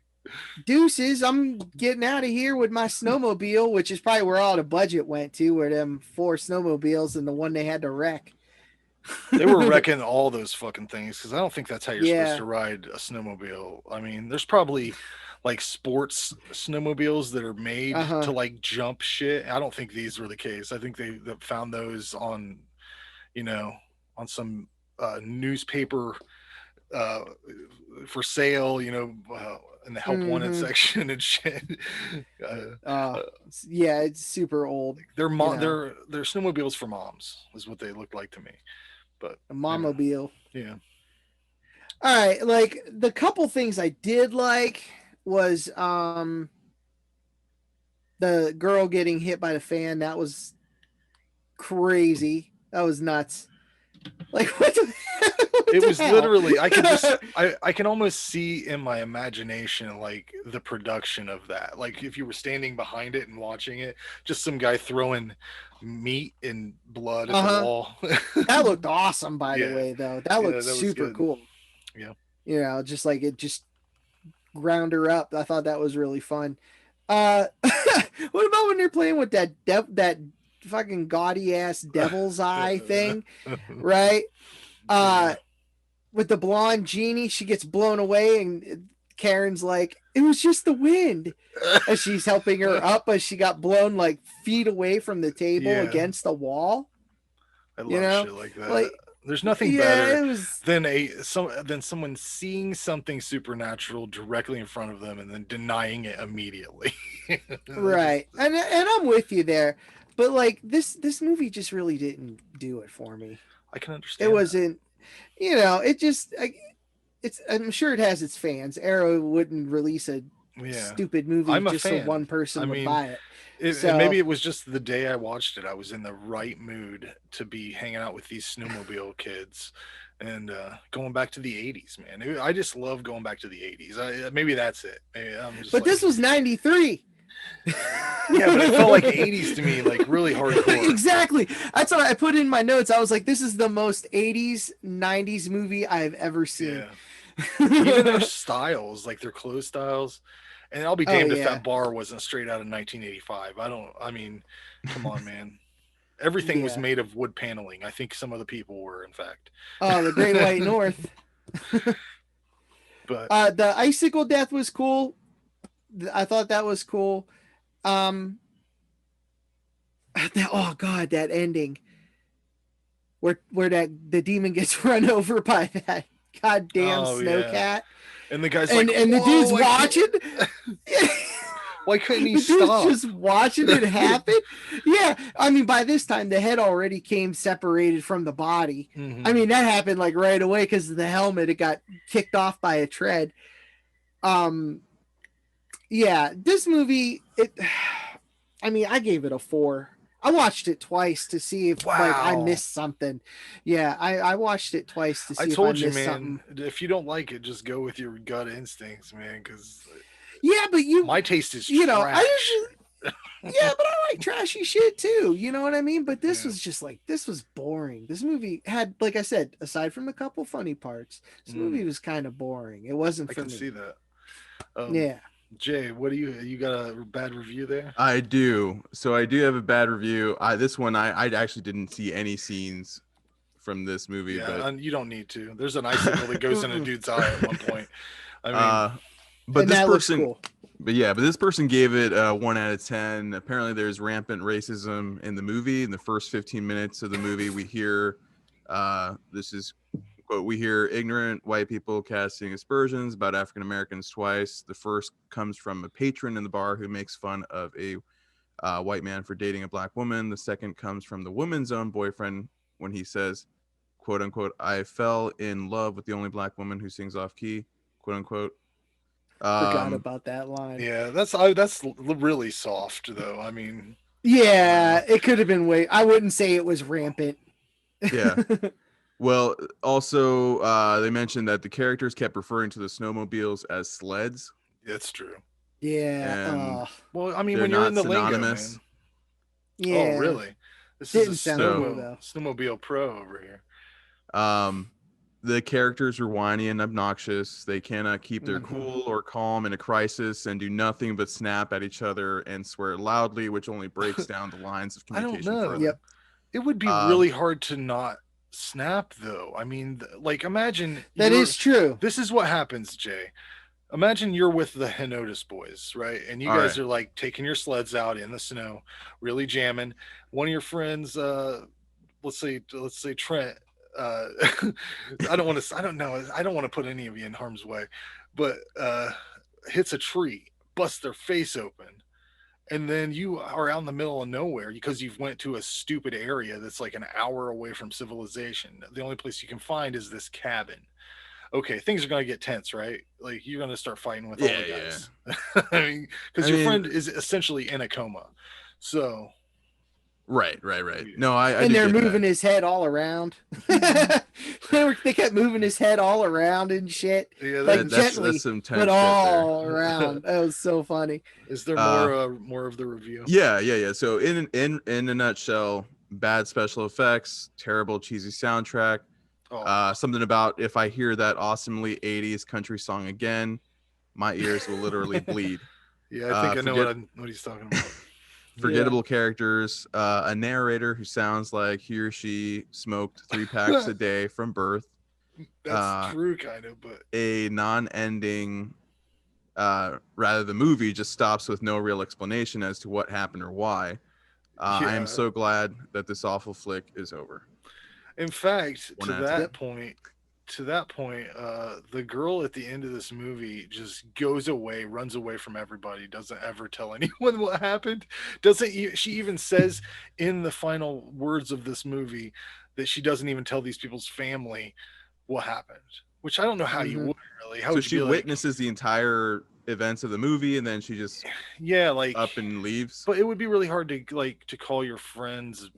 Deuces. I'm getting out of here with my snowmobile, which is probably where all the budget went to, where them 4 snowmobiles and the one they had to wreck. They were wrecking all those fucking things because I don't think that's how you're Yeah. supposed to ride a snowmobile. I mean, there's probably like sports snowmobiles that are made to like jump shit. I don't think these were the case. I think they found those on, you know, on some newspaper for sale, you know, in the help wanted section and shit. Yeah, it's super old. They're you know. they're snowmobiles for moms is what they look like to me. But A momobile. yeah. All right, like the couple things I did like was the girl getting hit by the fan. That was crazy. That was nuts. Like what the It the was hell? literally I could just I can almost see in my imagination like the production of that. Like if you were standing behind it and watching it, just some guy throwing meat and blood at the wall. That looked awesome, by Yeah. the way, though. That looked that was super good. cool. Yeah. You know, just like it just ground her up. I thought that was really fun. What about when they're playing with that that fucking gaudy ass devil's eye thing, right? With the blonde genie, she gets blown away, and Karen's like, "It was just the wind," and she's helping her up, but she got blown like feet away from the table Yeah. against the wall. I love You know? shit like that. Like, There's nothing yeah, better it was. than someone seeing something supernatural directly in front of them and then denying it immediately. Right, and I'm with you there, but like this movie just really didn't do it for me. I can understand. It wasn't, you know, it just it's. I'm sure it has its fans. Arrow wouldn't release a stupid movie I'm a just so fan. one person I would mean, buy it. And So- maybe it was just the day I watched it. I was in the right mood to be hanging out with these snowmobile kids and going back to the 80s, man. I just love going back to the 80s. Maybe that's it. Maybe I'm just But like, this was '93. yeah, but it felt like 80s to me, like really hardcore. Exactly. That's what I put in my notes. I was like, this is the most '80s, '90s movie I've ever seen. Yeah. Even their styles, like their clothes styles. And I'll be damned if yeah. that bar wasn't straight out of 1985. I mean, come on, man. Everything was Yeah. made of wood paneling. I think some of the people were, in fact. Oh, the Great White North. But The icicle death was cool. I thought that was cool. Oh god, that ending where the demon gets run over by that goddamn snowcat, and the guy's and like, the "Whoa, dude's I can't-" watching. Why couldn't he The dude's stop? just watching it happen. Yeah, I mean, by this time the head already came separated from the body. Mhm. I mean, that happened like right away because of the helmet. It got kicked off by a tread. Yeah, this movie, I mean, I gave it a 4. I watched it twice to see if like I Wow. missed something. Yeah, I watched it twice to see I if told I you, missed man. something. If you don't like it, just go with your gut instincts, man. Because Yeah, but my taste is you know, trash. I usually, yeah, but I like trashy shit too. You know what I mean? But this Yeah. was just like, this was boring. This movie had, like I said, aside from a couple funny parts, this movie was kind of boring. It wasn't I for can me. see that. Yeah. Jay, what do you got a bad review there? I do. So I do have a bad review. This one I actually didn't see any scenes from this movie, Yeah, but and you don't need to. There's an icicle that goes in a dude's eye at one point. I mean, but And this that looks person cool. But this person gave it 1 out of 10. Apparently there's rampant racism in the movie. In the first 15 minutes of the movie, we hear this is quote, we hear ignorant white people casting aspersions about African Americans twice. The first comes from a patron in the bar who makes fun of a white man for dating a black woman. The second comes from the woman's own boyfriend when he says, quote unquote, I fell in love with the only black woman who sings off key, quote unquote. Forgot about that line. Yeah, that's really soft though. I mean, Yeah, it could have been way. I wouldn't say it was rampant. Yeah. Well, also, they mentioned that the characters kept referring to the snowmobiles as sleds. that's true. Yeah. And Well, I mean, they're when you're not in the lingo, synonymous. man. yeah. Oh, really? This Didn't is a sound cool, though. snowmobile pro over here. The characters are whiny and obnoxious. They cannot keep their Mhm. cool or calm in a crisis and do nothing but snap at each other and swear loudly, which only breaks down the lines of I don't communication know. further. Yep. It would be really hard to not snap, though. I mean, like, imagine That is true. This is what happens, Jay. Imagine you're with the Chiodos boys, right? And you All guys right. are like taking your sleds out in the snow, really jamming. One of your friends, let's say Trent. I don't want to put any of you in harm's way, but hits a tree, busts their face open, and then you are out in the middle of nowhere because you've went to a stupid area that's like an hour away from civilization. The only place you can find is this cabin. Okay, things are going to get tense, right? Like, you're going to start fighting with all the guys. I mean, because your friend is essentially in a coma. So Right. No, I And do they're get moving that. his head all around. They kept moving his head all around and shit. yeah, Like, That's gently, some tense but shit there. all around. That was so funny. Is there more of the review? Yeah. So in a nutshell, bad special effects, terrible cheesy soundtrack. Something about if I hear that awesomely 80s country song again, my ears will literally bleed. Yeah, I think I know what he's talking about. Forgettable characters, a narrator who sounds like he or she smoked 3 packs a day from birth. That's true, kind of, but a non-ending, rather the movie just stops with no real explanation as to what happened or why. I am so glad that this awful flick is over. In fact, One to out of that 10. point, the girl at the end of this movie just goes away, runs away from everybody, doesn't ever tell anyone what happened. She even says in the final words of this movie that she doesn't even tell these people's family what happened, which I don't know how you would really. How So would she you be witnesses the entire events of the movie and then she just up and leaves. But it would be really hard to call your friends,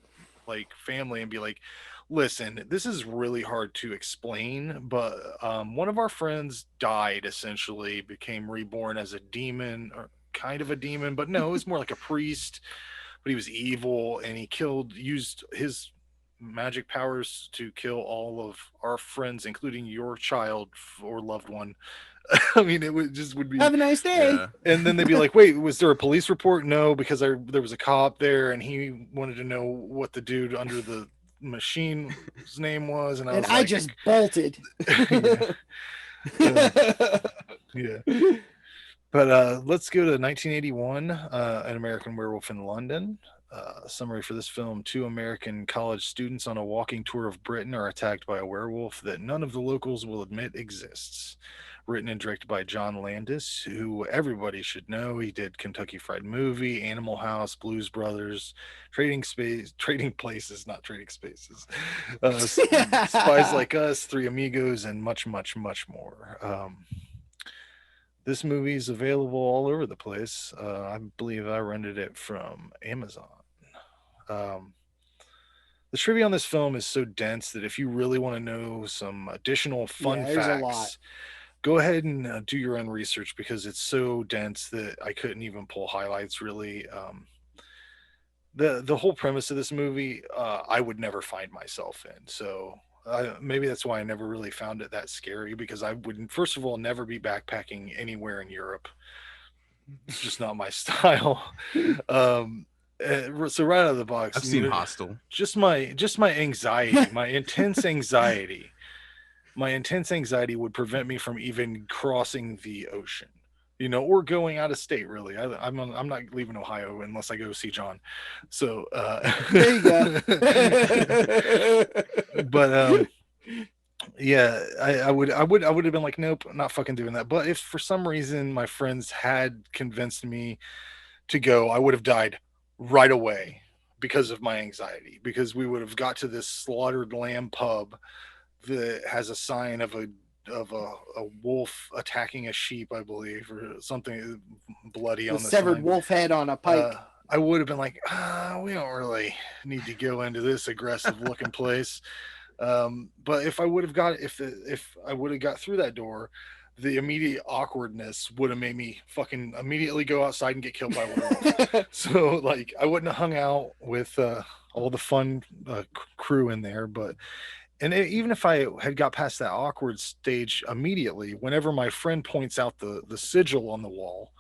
like family, and be like, listen, this is really hard to explain, but one of our friends died, essentially became reborn as a demon, or kind of a demon, but no, it was more like a priest, but he was evil, and he used his magic powers to kill all of our friends, including your child or loved one. I mean, it would be. Have a nice day. Yeah. And then they'd be like, wait, was there a police report? No, because there was a cop there and he wanted to know what the dude under the machine's name was. And I just bolted. Yeah. But let's go to 1981, An American Werewolf in London. Summary for this film: 2 American college students on a walking tour of Britain are attacked by a werewolf that none of the locals will admit exists. Written and directed by John Landis, who everybody should know. He did Kentucky Fried Movie, Animal House, Blues Brothers, Trading Places, not Trading Spaces, Spies Like Us, Three Amigos, and much, much, much more. This movie is available all over the place. I believe I rented it from Amazon. The trivia on this film is so dense that if you really want to know some additional fun facts, go ahead and do your own research, because it's so dense that I couldn't even pull highlights really. The whole premise of this movie, I would never find myself in. So maybe that's why I never really found it that scary, because I would, first of all, never be backpacking anywhere in Europe. It's just not my style. So right out of the box, I've seen Hostel. Just my anxiety, my intense anxiety. My intense anxiety would prevent me from even crossing the ocean, or going out of state. Really, I'm not leaving Ohio unless I go see John. So there you go. But yeah, I would have been like, nope, I'm not fucking doing that. But if for some reason my friends had convinced me to go, I would have died right away because of my anxiety. Because we would have got to this slaughtered lamb pub that has a sign of a a wolf attacking a sheep, I believe, or something bloody The on the severed sign. wolf head on a pike. I would have been like, we don't really need to go into this aggressive looking place. But if I would have got if I would have got through that door, the immediate awkwardness would have made me fucking immediately go outside and get killed by a werewolf. So like I wouldn't have hung out with all the fun crew in there. But even if I had got past that awkward stage immediately, whenever my friend points out the sigil on the wall,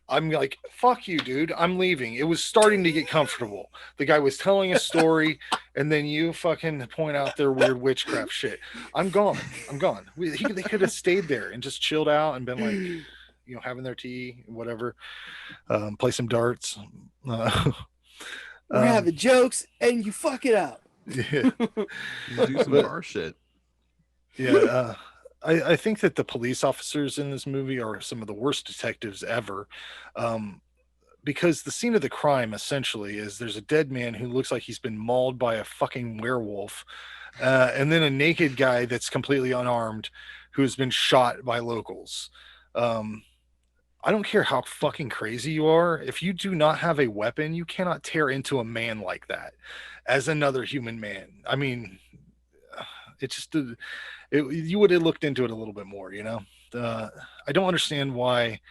I'm like, fuck you, dude. I'm leaving. It was starting to get comfortable. The guy was telling a story, and then you fucking point out their weird witchcraft shit. I'm gone. I'm gone. They could have stayed there and just chilled out and been like, having their tea, whatever. Play some darts. We're having jokes, and you fuck it up. Yeah. Do some bar shit. Yeah. I think that the police officers in this movie are some of the worst detectives ever, because the scene of the crime essentially is there's a dead man who looks like he's been mauled by a fucking werewolf, and then a naked guy that's completely unarmed who's been shot by locals. I don't care how fucking crazy you are. If you do not have a weapon, you cannot tear into a man like that as another human man. I mean, it just you would have looked into it a little bit more, I don't understand why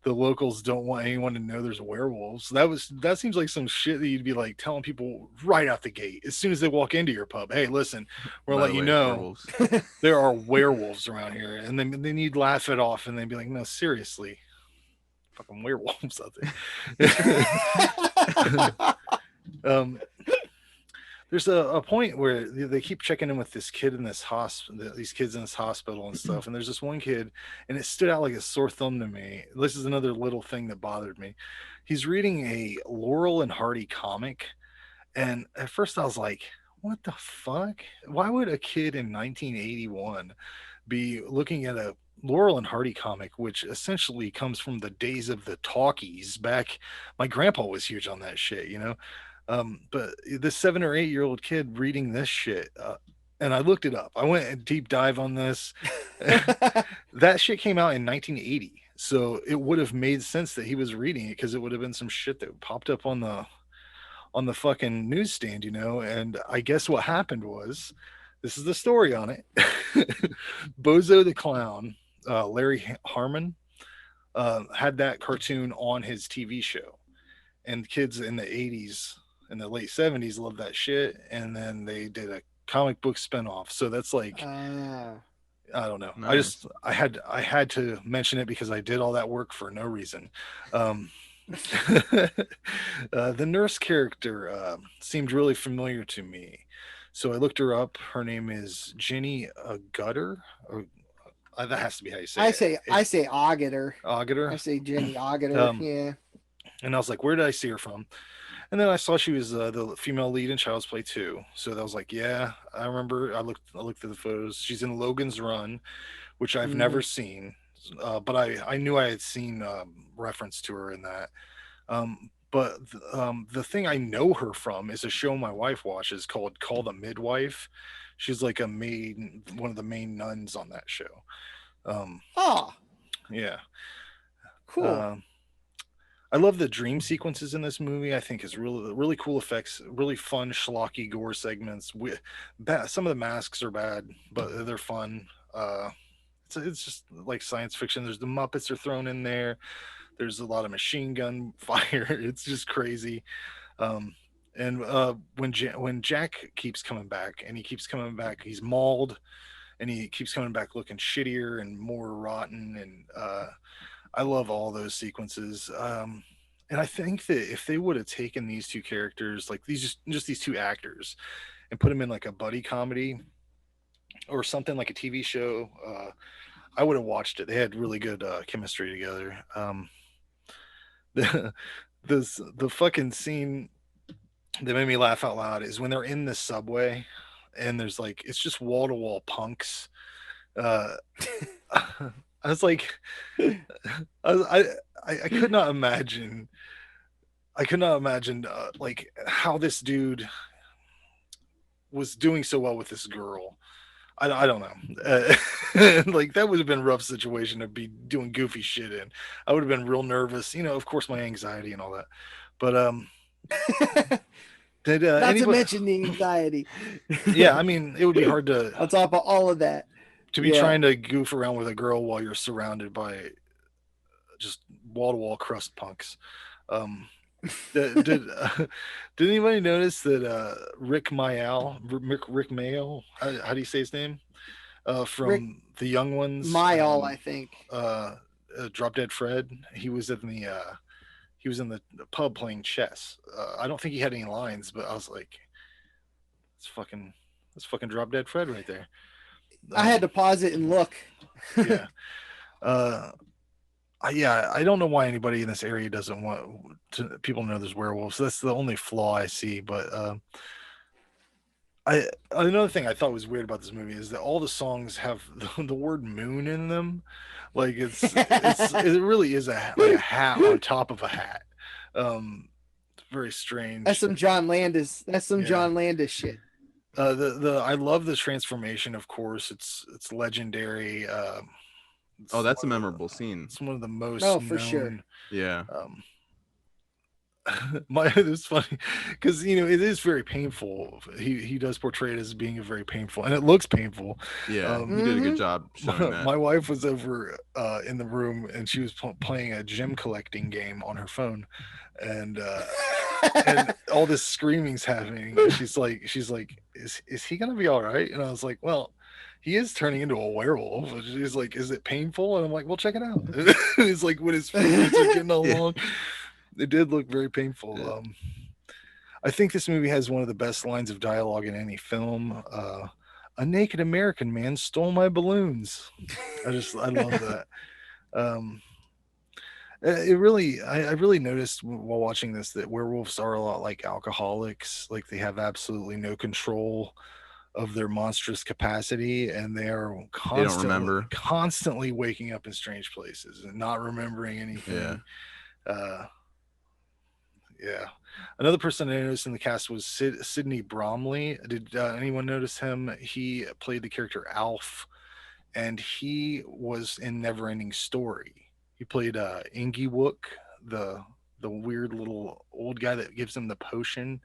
the locals don't want anyone to know there's werewolves. That seems like some shit that you'd be like telling people right out the gate as soon as they walk into your pub. Hey, listen, we'll let you know there are werewolves around here, and then you'd laugh it off, and they'd be like, no, seriously, fucking werewolves out there. There's a point where they keep checking in with this kid in this these kids in this hospital and stuff. And there's this one kid, and it stood out like a sore thumb to me. This is another little thing that bothered me. He's reading a Laurel and Hardy comic. And at first I was like, what the fuck? Why would a kid in 1981 be looking at a Laurel and Hardy comic, which essentially comes from the days of the talkies back? My grandpa was huge on that shit, but this 7 or 8 year old kid reading this shit, and I looked it up. I went a deep dive on this. That shit came out in 1980, so it would have made sense that he was reading it because it would have been some shit that popped up on the fucking newsstand, And I guess what happened was, this is the story on it. Bozo the Clown, Larry Harmon, had that cartoon on his TV show, and kids in the 80s. In the late 70s loved that shit, and then they did a comic book spinoff. So that's like I don't know. Nice. I had to mention it because I did all that work for no reason. The nurse character seemed really familiar to me, so I looked her up. Her name is Jenny Gutter. That has to be how you say it. I say Augeter. Augeter. I say Jenny Augeter. Yeah. And I was like, where did I see her from? And then I saw she was the female lead in Child's Play 2. So that was like, yeah, I remember. I looked at the photos. She's in Logan's Run, which I've never seen, but I knew I had seen reference to her in that. But the thing I know her from is a show my wife watches called Call the Midwife. She's like one of the main nuns on that show. Yeah. Cool. I love the dream sequences in this movie. I think is really cool effects, really fun schlocky gore segments. Some of the masks are bad, but they're fun. It's just like science fiction. There's the Muppets are thrown in there. There's a lot of machine gun fire. It's just crazy. And when Jack keeps coming back, and he keeps coming back, he's mauled, and he keeps coming back looking shittier and more rotten. And I love all those sequences. And I think that if they would have taken these two characters, like these just these two actors, and put them in like a buddy comedy or something like a TV show, I would have watched it. They had really good chemistry together. The fucking scene that made me laugh out loud is when they're in the subway and there's like, it's just wall to wall punks. I was like, I could not imagine. Like how this dude was doing so well with this girl. I don't know. Like that would have been a rough situation to be doing goofy shit in. I would have been real nervous. Of course, my anxiety and all that. But did Not to anybody? mention the anxiety. Yeah, I mean, it would be hard to On top of all of that. be Yeah. trying to goof around with a girl while you're surrounded by just wall to wall crust punks. Did anybody notice that Rick Mayall, Rick Mayo, how do you say his name? From Rick the Young Ones, Mayall, I think. Drop Dead Fred. He was in the pub playing chess. I don't think he had any lines, but I was like, that's fucking Drop Dead Fred right there. I had to pause it and look. Yeah. I don't know why anybody in this area doesn't want people to know there's werewolves. That's the only flaw I see. But another thing I thought was weird about this movie is that all the songs have the word moon in them. Like it really is a hat on top of a hat. It's very strange. That's some John Landis. That's some Yeah. John Landis shit. I love the transformation. Of course, it's legendary. Oh, that's a memorable scene. It's one of the most. Oh, for sure. known, Yeah. It's funny because it is very painful. He does portray it as being a very painful, and it looks painful. Yeah, he did a good job showing that. My wife was over in the room, and she was playing a gem collecting game on her phone, and all this screaming's happening. And she's like, is he gonna be all right? And I was like, well, he is turning into a werewolf. And she's like, is it painful? And I'm like, well, check it out. It's like when his fingers are getting all Yeah. long. It did look very painful. Yeah. I think this movie has one of the best lines of dialogue in any film. A naked American man stole my balloons. I love that. I really noticed while watching this that werewolves are a lot like alcoholics. Like they have absolutely no control of their monstrous capacity, and they are constantly waking up in strange places and not remembering anything. Yeah. Another person I noticed in the cast was Sidney Bromley. Did anyone notice him? He played the character Alf, and he was in Neverending Story. He played Ingy Wook, the weird little old guy that gives him the potion.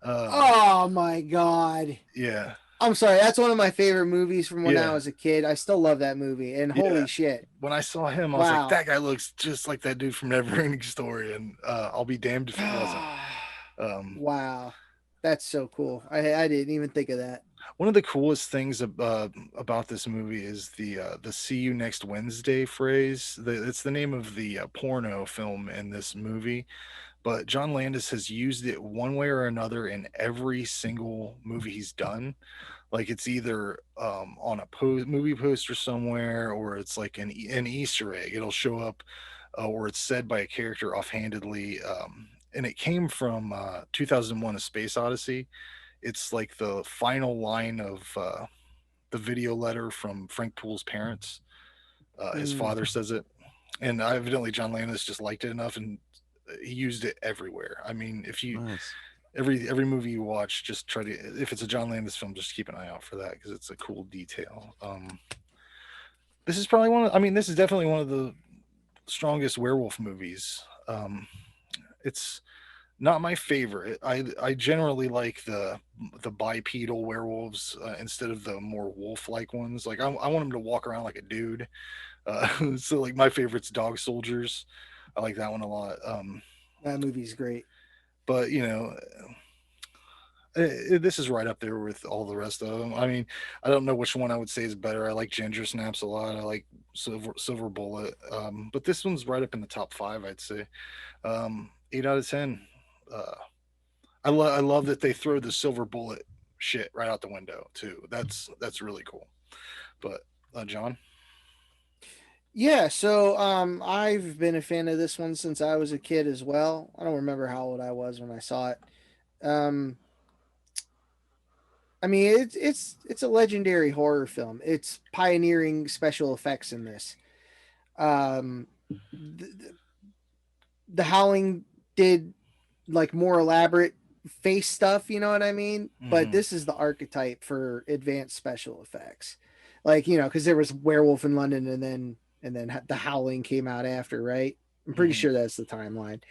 Oh my god. Yeah. I'm sorry. That's one of my favorite movies from when Yeah. I was a kid. I still love that movie. And holy Yeah. shit. When I saw him, I was Wow. like, that guy looks just like that dude from Neverending Story, and I'll be damned if he wasn't. Wow. That's so cool. I didn't even think of that. One of the coolest things about this movie is the "See you next Wednesday" phrase. It's the name of the porno film in this movie, but John Landis has used it one way or another in every single movie he's done. Like it's either on a movie poster somewhere, or it's like an Easter egg. It'll show up, or it's said by a character offhandedly. And it came from 2001: A Space Odyssey. It's like the final line of the video letter from Frank Poole's parents. His father says it, and evidently John Landis just liked it enough, and he used it everywhere. I mean, if you Nice. every movie you watch, just try to, if it's a John Landis film, just keep an eye out for that because it's a cool detail. This is definitely one of the strongest werewolf movies. It's not my favorite. I generally like the bipedal werewolves instead of the more wolf-like ones. Like I want them to walk around like a dude. So like my favorite's Dog Soldiers. I like that one a lot. That movie's great. But this is right up there with all the rest of them. I mean, I don't know which one I would say is better. I like Ginger Snaps a lot. I like Silver Bullet. But this one's right up in the top 5, I'd say. 8 out of 10. I love that they throw the Silver Bullet shit right out the window too. That's really cool. But John? Yeah, so I've been a fan of this one since I was a kid as well. I don't remember how old I was when I saw it. I mean, it's a legendary horror film. It's pioneering special effects in this. The Howling did like more elaborate face stuff, you know what I mean? But Mhm. this is the archetype for advanced special effects. Like, you know, because there was Werewolf in London, and then The Howling came out after, right? I'm pretty Mhm. sure that's the timeline.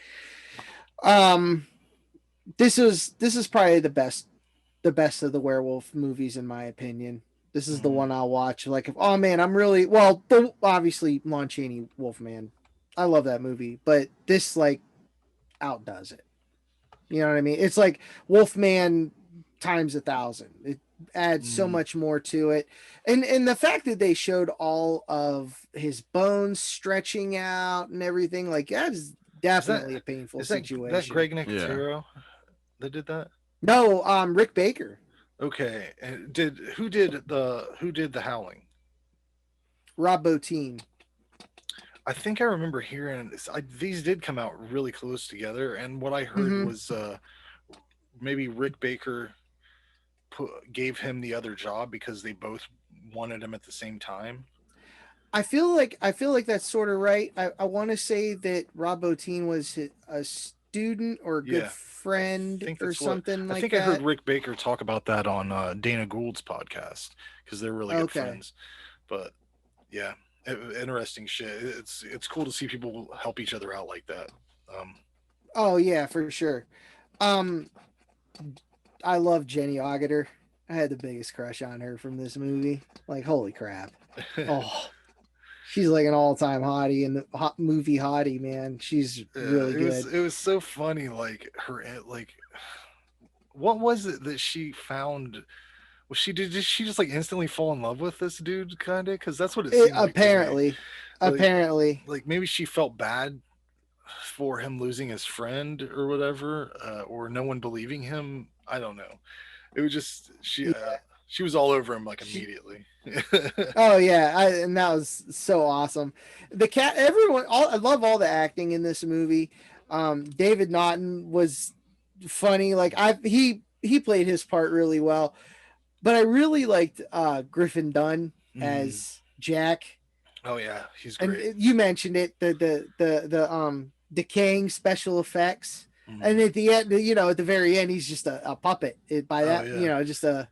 This is probably the best of the werewolf movies in my opinion. This is the Mhm. one I'll watch. Like, if, oh man, obviously Lon Chaney Wolfman. I love that movie, but this like outdoes it. You know what I mean? It's like Wolfman times 1,000. It adds so Mhm. much more to it, and the fact that they showed all of his bones stretching out and everything, like that is definitely a painful Is that situation. Greg Nicotero that did that? No, Rick Baker, Okay, and who did the Howling? Rob Bottin. I think I remember hearing these did come out really close together, and what I heard Mhm. was maybe Rick Baker gave him the other job because they both wanted him at the same time. I feel like that's sort of right. I want to say that Rob Bottin was a student or a good Yeah, friend think or that's what something I like think. I heard that. Rick Baker talk about that on Dana Gould's podcast because they're really good Okay. friends. But yeah, interesting shit. It's cool to see people help each other out like that. Oh yeah, for sure. Um, I love Jenny Agutter. I had the biggest crush on her from this movie. Like, holy crap! Oh, she's like an all-time hottie and hot movie hottie, man. She's really good. it was so funny. Like what was it that she found? Was did she just like instantly fall in love with this dude kind of? Because that's what it seemed like to me. Apparently, Like, apparently, like maybe she felt bad for him losing his friend or whatever, or no one believing him. I don't know. It was just yeah. she was all over him like She, immediately. Oh yeah, and that was so awesome. The cat, everyone, I love all the acting in this movie. David Naughton was funny. Like he played his part really well. But I really liked Griffin Dunn Mm. as Jack. Oh yeah, he's And great. you mentioned it, the decaying special effects. Mm. And at the end, you know, at the very end, he's just a puppet. By Oh that, yeah. you know, just a,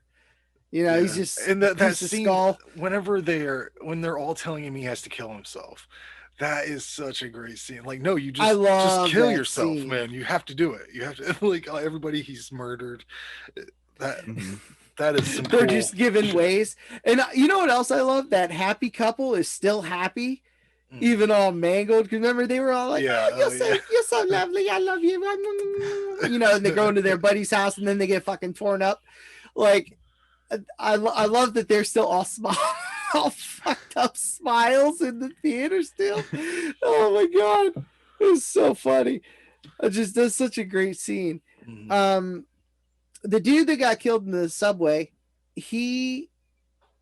you know, Yeah. he's just And a that piece of scene skull. whenever when they're all telling him he has to kill himself. That is such a great scene. Like, no, you I just love kill that yourself, scene. man. You have to do it. You have to like everybody he's murdered. That Mhm. that is some They're cool just giving shit. ways. And you know what else I love? That happy couple is still happy, Mm. even all mangled. Because remember, they were all like, Yeah, oh, you're so lovely. I love you. You know, and they go into their buddy's house and then they get fucking torn up. Like, I love that they're still all all fucked up smiles in the theater still. Oh my God. It's so funny. That's such a great scene. Mm. The dude that got killed in the subway, he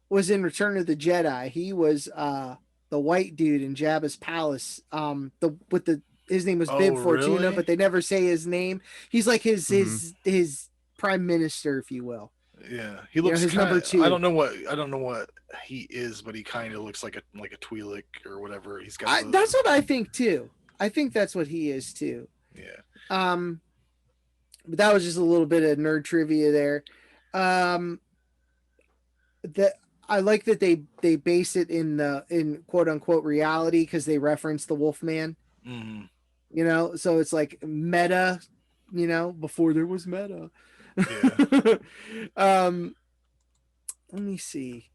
was in Return of the Jedi. He was the white dude in Jabba's palace. His name was Bib Oh, Fortuna, really? but they never say his name. He's like his Mhm. his prime minister, if you will. Yeah, he You know, looks his kind number of. two. I don't know what he is, but he kind of looks like a Twi'lek or whatever. He's got. That's what I think too. I think that's what he is too. Yeah. But that was just a little bit of nerd trivia there. That I like that they base it in quote unquote reality because they reference the Wolfman. Mm. You know, so it's like meta. You know, before there was meta. Yeah. Let me see.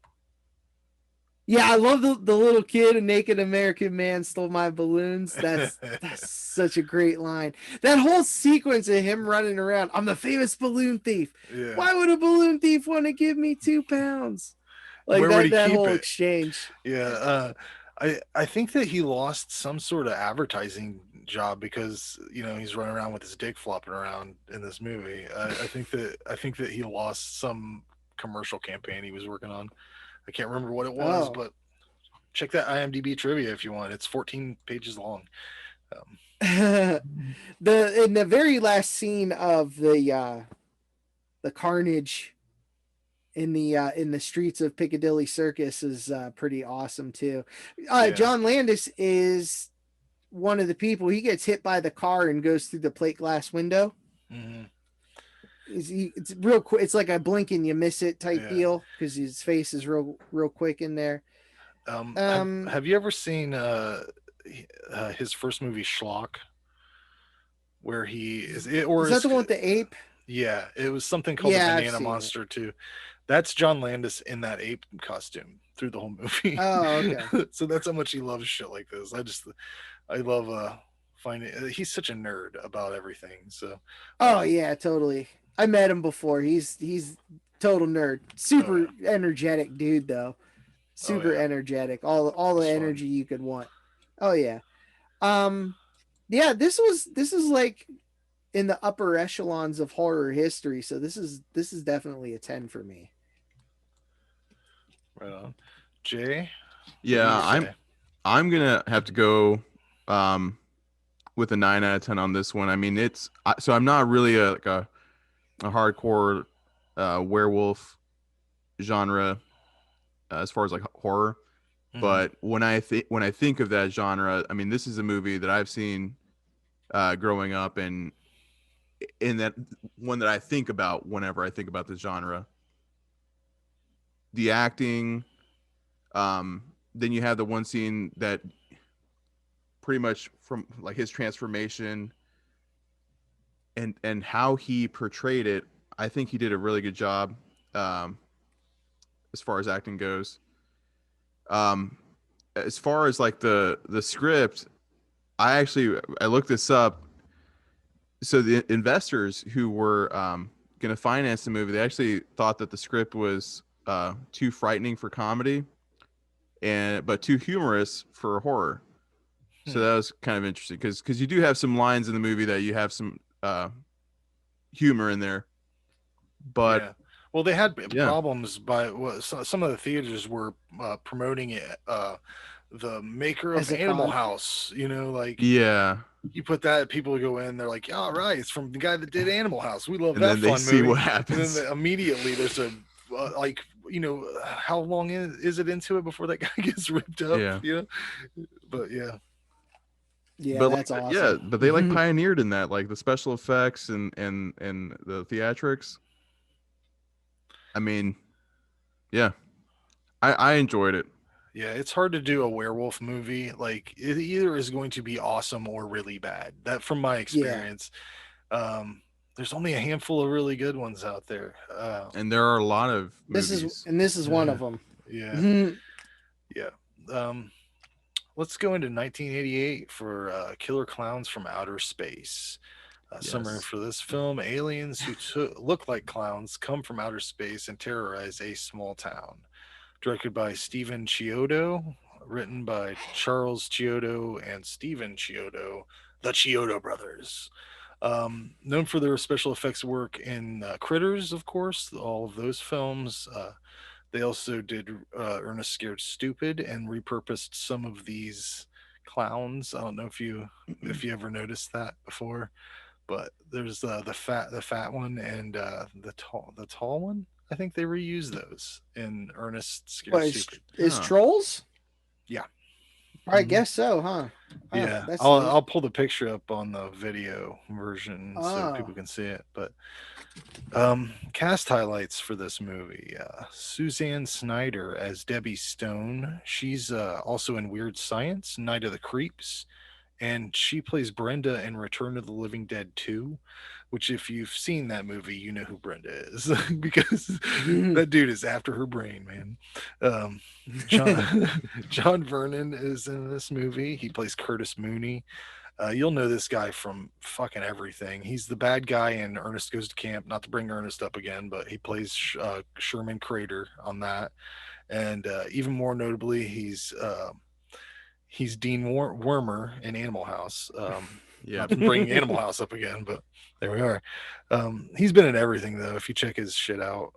Yeah, I love the little kid, a naked American man stole my balloons. That's such a great line. That whole sequence of him running around, I'm the famous balloon thief. Yeah. Why would a balloon thief want to give me £2? Like Where would he that keep whole it? exchange. Yeah. I think that he lost some sort of advertising job because he's running around with his dick flopping around in this movie. I think that he lost some commercial campaign he was working on. I can't remember what it was, but check that IMDb trivia if you want. It's 14 pages long. In the very last scene of the carnage in the streets of Piccadilly Circus is pretty awesome too. Yeah. John Landis is one of the people. He gets hit by the car and goes through the plate glass window. Mm-hmm. it's real quick. It's like a blink and you miss it type Yeah. deal because his face is real quick in there. Have you ever seen his first movie Schlock, where he is it, or is that the one with the ape? Yeah, it was something called Yeah, the I've Banana seen Monster too. That's John Landis in that ape costume through the whole movie. Oh, okay. So that's how much he loves shit like this. I love finding he's such a nerd about everything. So Oh yeah, totally. I met him before. He's total nerd. Super energetic dude though. Super energetic. All the It's energy you could want. Oh yeah. Yeah, this is like in the upper echelons of horror history. So this is definitely a 10 for me. right on. Jay? Yeah, I'm gonna have to go with a 9 out of 10 on this one. I mean, so I'm not really a hardcore werewolf genre as far as like horror, but when I think of that genre, I mean, this is a movie that I've seen growing up, and in that one that I think about whenever I think about this genre. The acting, then you have the one scene that pretty much from like his transformation and how he portrayed it. I think he did a really good job as far as acting goes. As far as like the script, I looked this up. So the investors who were going to finance the movie, they actually thought that the script was too frightening for comedy, but too humorous for horror. So that was kind of interesting because you do have some lines in the movie that you have some humor in there, but well, they had problems by some of the theaters were promoting it. The maker of Animal House, like you put that, people go in, they're like, all right, it's from the guy that did Animal House. We love that. And then they see what happens. And then immediately there's a how long is it into it before that guy gets ripped up? Yeah. But yeah, but that's like, awesome. Yeah, but they like pioneered in that, like the special effects and the theatrics. I mean, yeah, I enjoyed it. Yeah, it's hard to do a werewolf movie. Like it either is going to be awesome or really bad. That from my experience. There's only a handful of really good ones out there. And there are a lot of movies. This is one of them. Yeah. Yeah. Let's go into 1988 for Killer Klowns from Outer Space. Summary for this film: aliens who look like clowns come from outer space and terrorize a small town. Directed by Stephen Chiodo, written by Charles Chiodo and Stephen Chiodo, the Chiodo brothers. Known for their special effects work in Critters, of course, all of those films. They also did Ernest Scared Stupid and repurposed some of these clowns. I don't know if you ever noticed that before, but there's the fat one and the tall one. I think they reused those in Ernest Scared Stupid. Is Trolls? Yeah. I guess so, huh? Yeah, I'll pull the picture up on the video version so people can see it. But cast highlights for this movie: Suzanne Snyder as Debbie Stone. She's also in Weird Science, Night of the Creeps, and she plays Brenda in Return of the Living Dead 2. Which, if you've seen that movie, you know who Brenda is because that dude is after her brain, man. John Vernon is in this movie. He plays Curtis Mooney. You'll know this guy from fucking everything. He's the bad guy in Ernest Goes to Camp. Not to bring Ernest up again, but he plays Sherman Crater on that. And even more notably, he's Dean Wormer in Animal House. Not to bring Animal House up again, but there we are. He's been in everything though. If you check his shit out,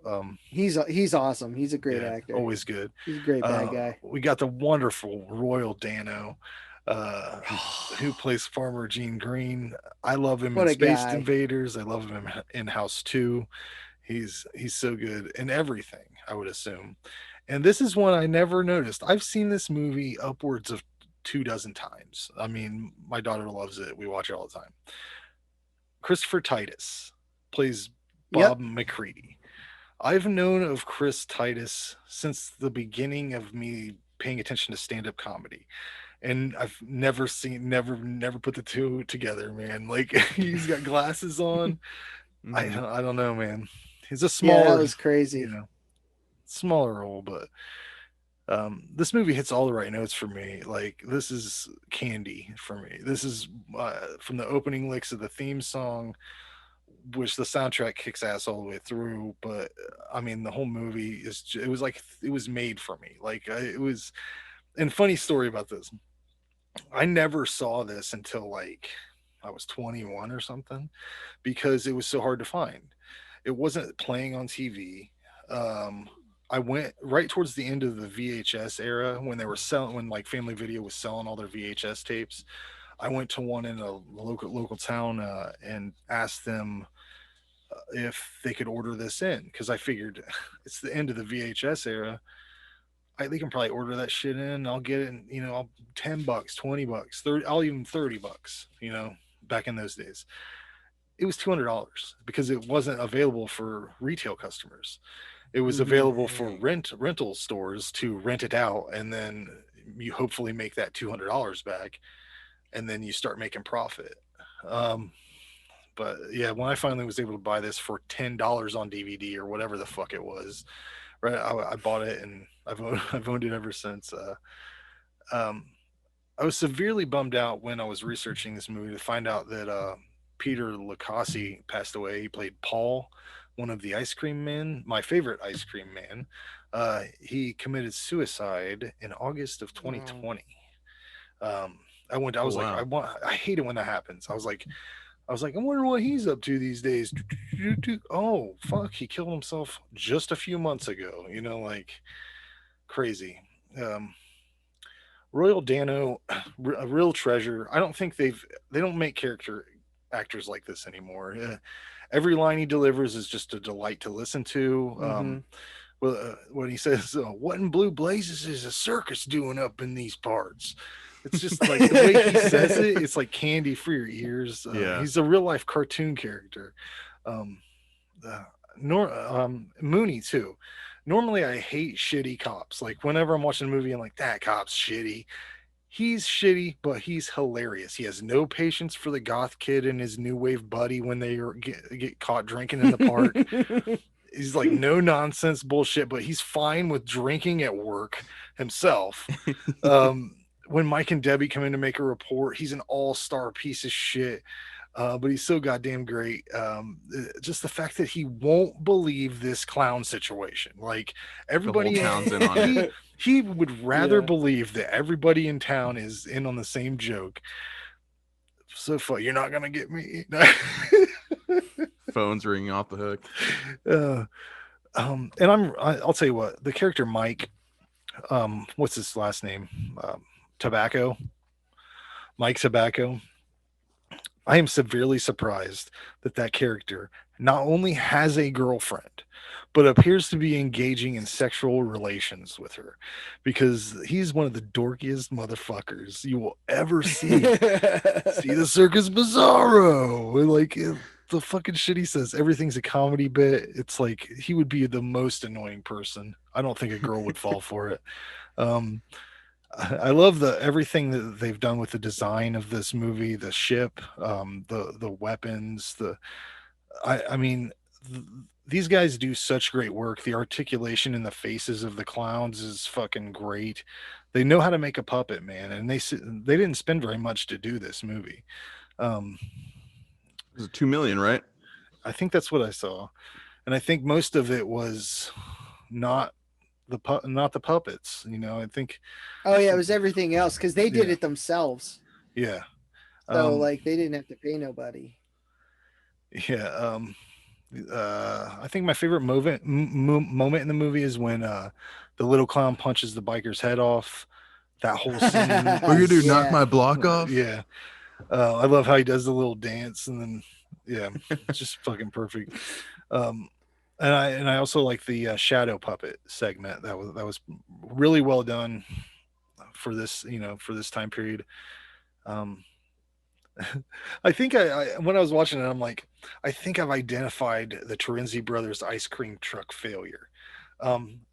he's awesome. He's a great actor. Always good. He's a great bad guy. We got the wonderful Royal Dano, who plays Farmer Gene Green. I love him in Space Invaders. I love him in House 2. He's so good in everything, I would assume. And this is one I never noticed. I've seen this movie upwards of 24 times. I mean, my daughter loves it. We watch it all the time. Christopher Titus plays Bob McCready. I've known of Chris Titus since the beginning of me paying attention to stand-up comedy. And I've never put the two together, man. Like he's got glasses on. Mhm. I don't know, man. He's a Yeah, smaller, that was crazy. you know, smaller role, but this movie hits all the right notes for me. Like this is candy for me. This is from the opening licks of the theme song, which the soundtrack kicks ass all the way through. But I mean, the whole movie it was like it was made for me. Like it was. And funny story about this, I never saw this until like I was 21 or something, because it was so hard to find. It wasn't playing on TV. I went right towards the end of the VHS era when they were selling, when like Family Video was selling all their VHS tapes. I went to one in a local town and asked them if they could order this in, because I figured it's the end of the VHS era. They can probably order that shit in. I'll get it in, I'll $10, $20, 30, I'll even $30, back in those days. It was $200 because it wasn't available for retail customers. It was available for rental stores to rent it out, and then you hopefully make that $200 back, and then you start making profit. But yeah, when I finally was able to buy this for $10 on DVD or whatever the fuck it was, right? I bought it and I've owned it ever since. I was severely bummed out when I was researching this movie to find out that Peter Lacassi passed away. He played Paul, one of the ice cream men, my favorite ice cream man. He committed suicide in August of 2020. I hate it when that happens. I was like, I wonder what he's up to these days. Oh, fuck. He killed himself just a few months ago, like crazy. Royal Dano, a real treasure. I don't think they don't make character actors like this anymore. Every line he delivers is just a delight to listen to. When he says, "What in blue blazes is a circus doing up in these parts?" It's just like the way he says it. It's like candy for your ears. He's a real life cartoon character. Mooney too. Normally, I hate shitty cops. Like whenever I'm watching a movie, I'm like, that cop's shitty. He's shitty, but he's hilarious. He has no patience for the goth kid and his new wave buddy when they get caught drinking in the park. He's like no nonsense bullshit, but he's fine with drinking at work himself. When Mike and Debbie come in to make a report, he's an all-star piece of shit. But he's so goddamn great. Just the fact that he won't believe this clown situation. Like everybody, town's in on it. He would rather believe that everybody in town is in on the same joke. So far, you're not gonna get me. Phone's ringing off the hook. And I'll tell you what, the character Mike, what's his last name? Tobacco. Mike Tobacco. I am severely surprised that character not only has a girlfriend, but appears to be engaging in sexual relations with her, because he's one of the dorkiest motherfuckers you will ever see. See the Circus Bizarro. Like the fucking shit he says, everything's a comedy bit. It's like he would be the most annoying person. I don't think a girl would fall for it. I love everything that they've done with the design of this movie, the ship, the weapons, these guys do such great work. The articulation in the faces of the clowns is fucking great. They know how to make a puppet, man, and they didn't spend very much to do this movie. It was $2 million, right? I think that's what I saw, and I think most of it was not the puppets. I think. Oh yeah, it was everything else because they did it themselves. Yeah. So they didn't have to pay nobody. Yeah. I think my favorite moment in the movie is when the little clown punches the biker's head off. That whole scene. What you do? Knock my block off? Yeah. I love how he does the little dance, and then it's just fucking perfect. And I also like the shadow puppet segment. That was really well done for this time period. I think I when I was watching it, I'm like, I think I've identified the Terenzi brothers ice cream truck failure.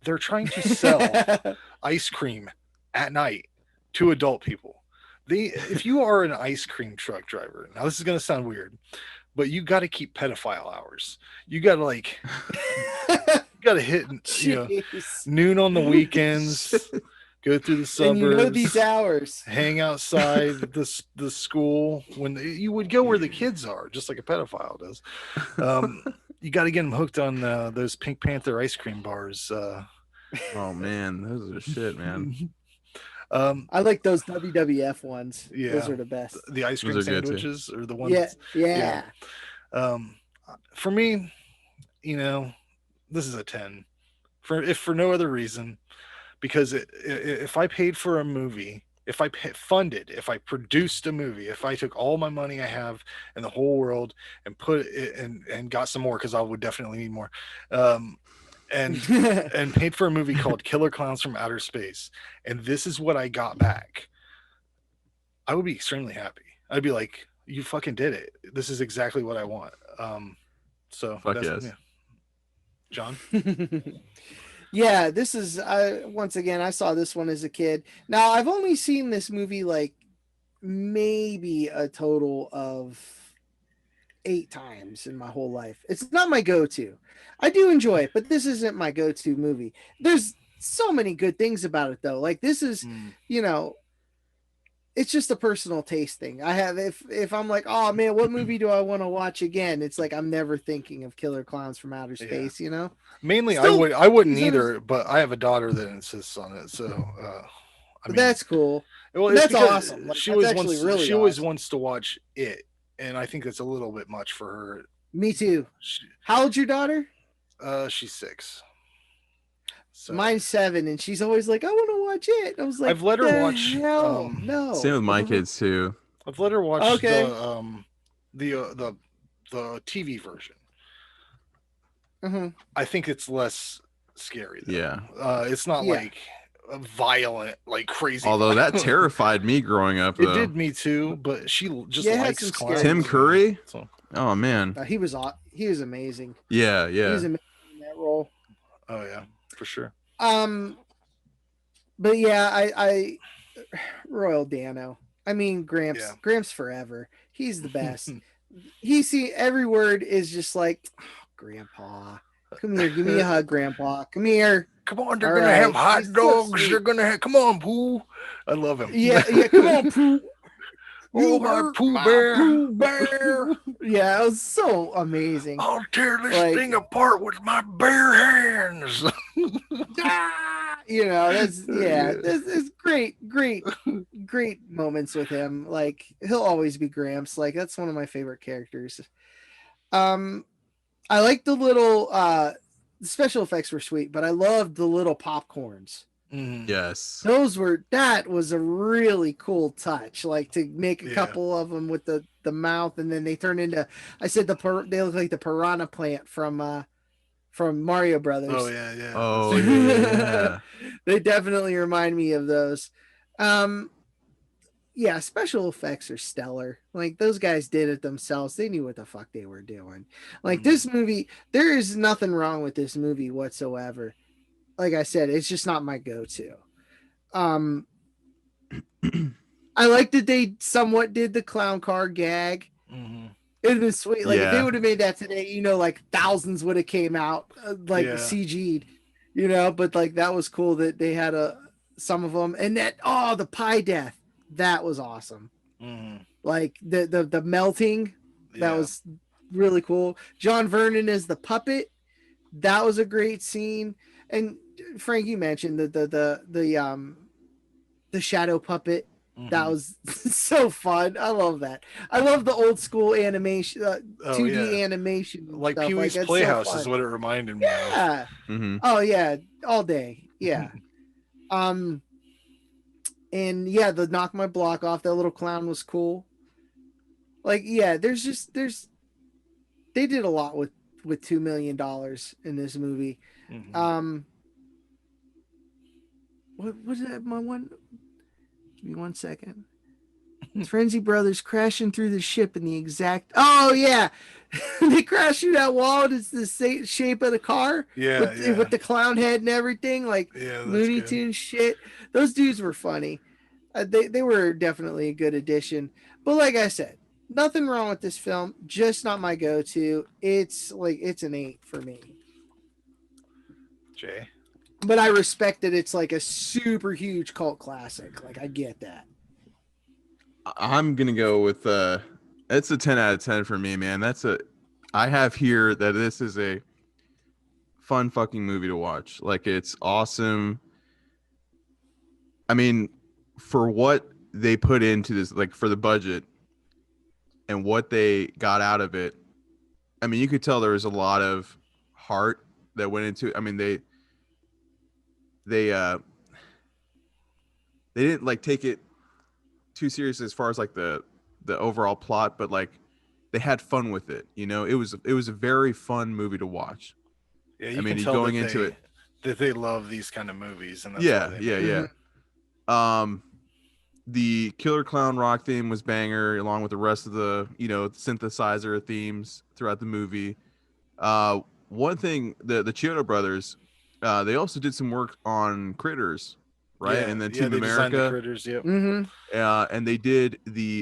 They're trying to sell ice cream at night to adult people. If you are an ice cream truck driver, now this is going to sound weird, but you got to keep pedophile hours. You got to like, you got to hit, Jeez. noon on the weekends. Go through the suburbs. And you know these hours. Hang outside the school when you would go where the kids are, just like a pedophile does. You got to get them hooked on those Pink Panther ice cream bars. Oh man, those are shit, man. I like those WWF ones. Yeah, those are the best. The ice cream sandwiches are the ones. Yeah. For me, this is a 10. For no other reason. Because if I paid for a movie, if I funded, if I produced a movie, if I took all my money I have in the whole world and put it and got some more, because I would definitely need more, and paid for a movie called Killer Klowns from Outer Space, and this is what I got back, I would be extremely happy. I'd be like, you fucking did it. This is exactly what I want. So Fuck that's, yes. John? Yeah, this is once again, I saw this one as a kid. Now I've only seen this movie like maybe a total of 8 times in my whole life. It's not my go-to. I do enjoy it, but this isn't my go-to movie. There's so many good things about it though. Like this is, it's just a personal taste thing. I have if I'm like, oh man, what movie do I want to watch again? It's like I'm never thinking of Killer Klowns from Outer Space, Mainly, Still, I wouldn't either, but I have a daughter that insists on it, so that's cool. Well, that's awesome. Like, she always wants to watch it, and I think that's a little bit much for her. Me too. How old's your daughter? She's 6. So. Mine's 7, and she's always like, I want to watch it. I was like, I've let her watch. No. Same with my kids too. I've let her watch the TV version. Mm-hmm. I think it's less scary. Though. Yeah. It's not like violent, like crazy. Although that terrified me growing up. Though. It did me too, but she just likes clowns. Tim Curry. So. Oh man, he was amazing. Yeah. He was amazing in that role. Oh yeah, for sure. But yeah, I Royal Dano. I mean, Gramps forever. He's the best. Every word is just like, oh, Grandpa, come here, give me a hug, Grandpa. Come here. Come on, they're gonna have hot dogs. They're gonna have. Come on, Pooh. I love him. Yeah. Come on, Pooh. Oh, my Pooh Bear. Pooh Bear. Yeah, it was so amazing. I'll tear this thing apart with my bare hands. It's great moments with him. Like he'll always be Gramps. Like that's one of my favorite characters. I like the little the special effects were sweet, but I loved the little popcorns. Yes, that was a really cool touch. Like to make a couple of them with the mouth, and then they turn into. I said they look like the piranha plant from Mario Brothers. Oh yeah. Oh yeah. They definitely remind me of those. Special effects are stellar. Like those guys did it themselves. They knew what the fuck they were doing. Like this movie, there is nothing wrong with this movie whatsoever. Like I said, it's just not my go-to. I like that they somewhat did the clown car gag. It was sweet. Like if they would have made that today, like thousands would have came out CG'd, but like that was cool that they had some of them, and that the pie death, that was awesome. Like the melting, that was really cool. John Vernon as the puppet, that was a great scene. And Frank, you mentioned the shadow puppet. That was so fun. I love that. I love the old school animation, 2D animation. Like Pee Wee's Playhouse is what it reminded me of. Oh yeah, all day. Yeah. And the knock my block off, that little clown was cool. Like, they did a lot with $2 million in this movie. What is that? My one. Give me 1 second. Frenzy Brothers crashing through the ship in the exact. Oh yeah, they crash through that wall. And it's the same shape of the car. Yeah, with the clown head and everything, like Yeah, that's Looney good. Tunes shit. Those dudes were funny. They were definitely a good addition. But like I said, nothing wrong with this film. Just not my go-to. It's an 8 for me. Jay. But I respect that it's like a super huge cult classic. Like I get that. I'm gonna go with it's a 10 out of 10 for me, man. I have here that this is a fun fucking movie to watch. Like, it's awesome. I mean, for what they put into this, like for the budget and what they got out of it, I mean, you could tell there was a lot of heart that went into it. I mean, they didn't like take it too serious as far as like the overall plot, but like they had fun with it. You know, it was a very fun movie to watch. Yeah, I mean, going into it that they love these kind of movies, and that's yeah. The Killer Clown rock theme was banger, along with the rest of the synthesizer themes throughout the movie. One thing, the Chiodo brothers, they also did some work on Critters, right? Yeah, and then yeah, Team they designed the America. Critters, yep. And they did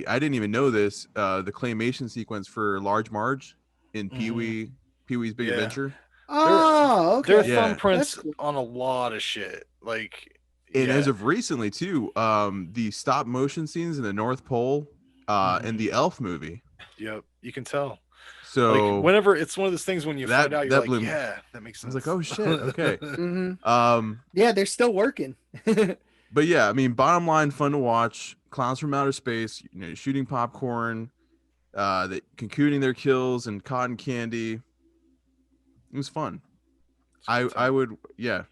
I didn't even know this, the claymation sequence for Large Marge in Pee-wee's Big Yeah. Adventure. Oh, okay. They're Yeah. thumbprints That's cool. on a lot of shit. Like, And yeah. as of recently too, the stop motion scenes in the North Pole, and the Elf movie. Yep, you can tell. So Like, whenever it's one of those things when you that- find out, that you're blew like, me. yeah, that makes I sense. was like, oh shit, okay. Yeah, they're still working. But yeah, I mean, bottom line, fun to watch. Clowns from outer space, shooting popcorn, concocting their kills and cotton candy. It was fun. I would, yeah,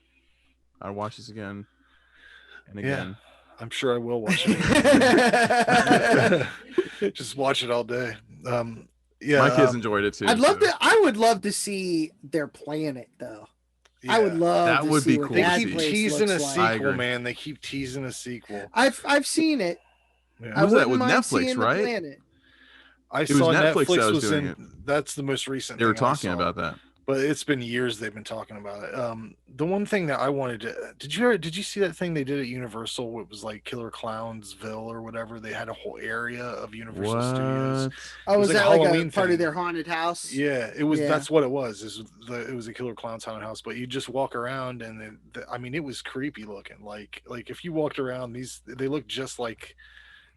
I'd watch this again and again. I'm sure I will watch it. Just watch it all day. Yeah, My kids enjoyed it too. I would love to see their planet though. I would love That to would see be what cool They to that see. keep place teasing a looks like. I sequel, agree. man. They keep teasing a sequel. I've seen it. Yeah. I Was that wouldn't with mind Netflix, seeing right? The planet. I was saw Netflix Netflix, that was was doing in. it. That's the most recent. They were thing I talking saw. about that. But it's been years they've been talking about it. The one thing that I wanted to did you see that thing they did at Universal? It was like Killer Clownsville or whatever. They had a whole area of Universal Studios. What? Oh, It was was like that a like a Halloween part thing. of their haunted house? Yeah, it was. Yeah. That's what it was. It was a Killer Clowns haunted house. But you just walk around, and I mean, it was creepy looking. Like if you walked around, they look just like,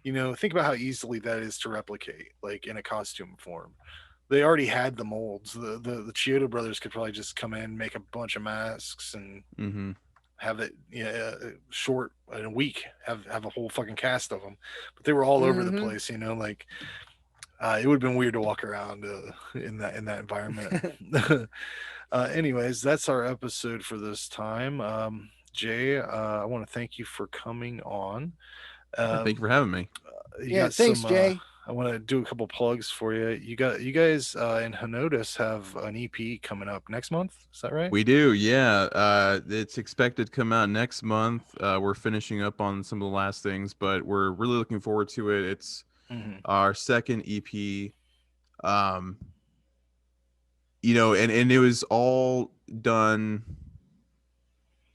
think about how easily that is to replicate, like in a costume form. They already had the molds. The Chiodo brothers could probably just come in, make a bunch of masks, and Mm-hmm. have it short in a week. Have a whole fucking cast of them. But they were all over the place. Like it would have been weird to walk around in that environment. Anyways, that's our episode for this time. Jay, I want to thank you for coming on. Thank you for having me. Yeah, thanks, Jay. I want to do a couple plugs for you. You guys in Chiodos have an EP coming up next month. Is that right? We do, yeah. It's expected to come out next month. We're finishing up on some of the last things, but we're really looking forward to it. It's our second EP. And it was all done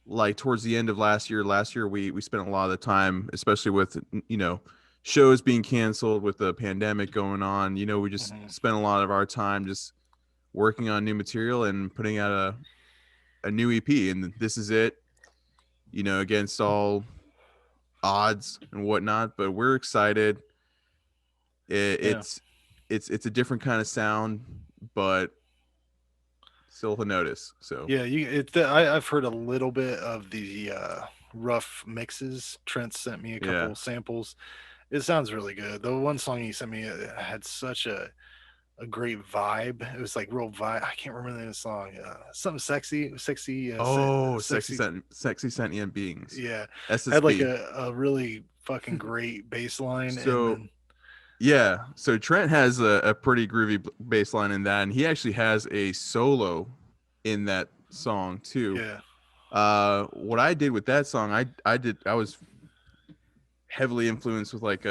like towards the end of last year. Last year we spent a lot of the time, especially with shows being canceled, with the pandemic going on. We just spent a lot of our time just working on new material and putting out a new EP, and this is it, against all odds and whatnot, but we're excited. It's a different kind of sound, but still to notice. So yeah, I've heard a little bit of the rough mixes. Trent sent me a couple samples. It sounds really good. The one song he sent me had such a great vibe. It was like real vibe. I can't remember the name of the song. Something sexy. Sexy sentient beings. Yeah, SSB. had like a really fucking great bass line. So so Trent has a pretty groovy bass line in that, and he actually has a solo in that song too. Yeah. What I did with that song, I was heavily influenced with like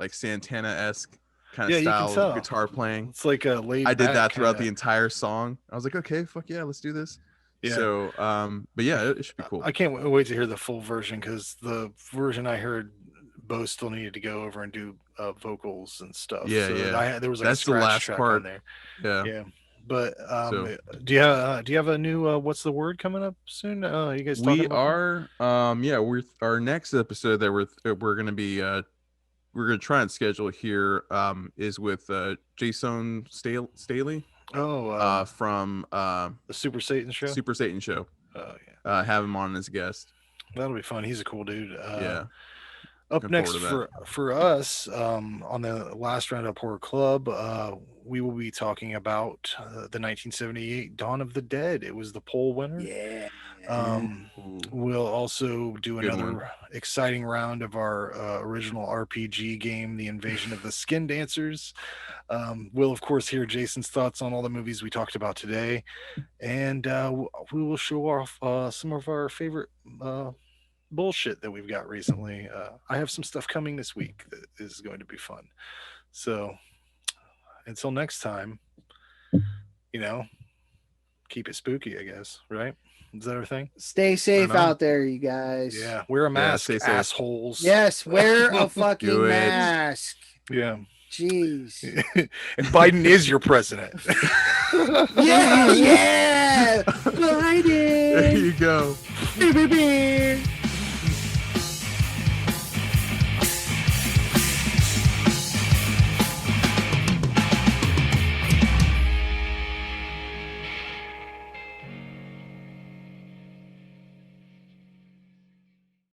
like Santana-esque kind Yeah, of you can style tell. guitar playing. It's like a laid I did back that throughout the kinda- entire song. I was like, okay, fuck yeah, let's do this. Yeah. So, but yeah, it should be cool. I can't wait to hear the full version because the version I heard, Bo still needed to go over and do vocals and stuff. Yeah, so yeah. there was like That's a the scratch last track part. on there. Yeah. Yeah. But So- do you have a new what's the word coming up soon? You guys talking We about are we're our next episode that we're gonna be we're gonna try and schedule here is with Jayson Staley from the Super Satan show? Super Satan Show. Oh yeah. Have him on as a guest. That'll be fun. He's a cool dude. Yeah. Up Looking next forward for us on the Last Roundup Horror Club, we will be talking about the 1978 Dawn of the Dead. It was the poll winner. Yeah. Ooh. We'll also do Good another one. exciting round of our original RPG game, The Invasion of the Skin Dancers. We'll, of course, hear Jason's thoughts on all the movies we talked about today. And we will show off some of our favorite bullshit that we've got recently. I have some stuff coming this week that is going to be fun. So until next time, keep it spooky, I guess, right? Is that our thing? Stay safe Right on. out there, you guys. Yeah, wear a mask, stay safe. assholes. Yes, wear a Do fucking it. mask. Yeah. Jeez. And Biden is your president. Yeah, yeah. Biden. There you go. Beep, beep, beep.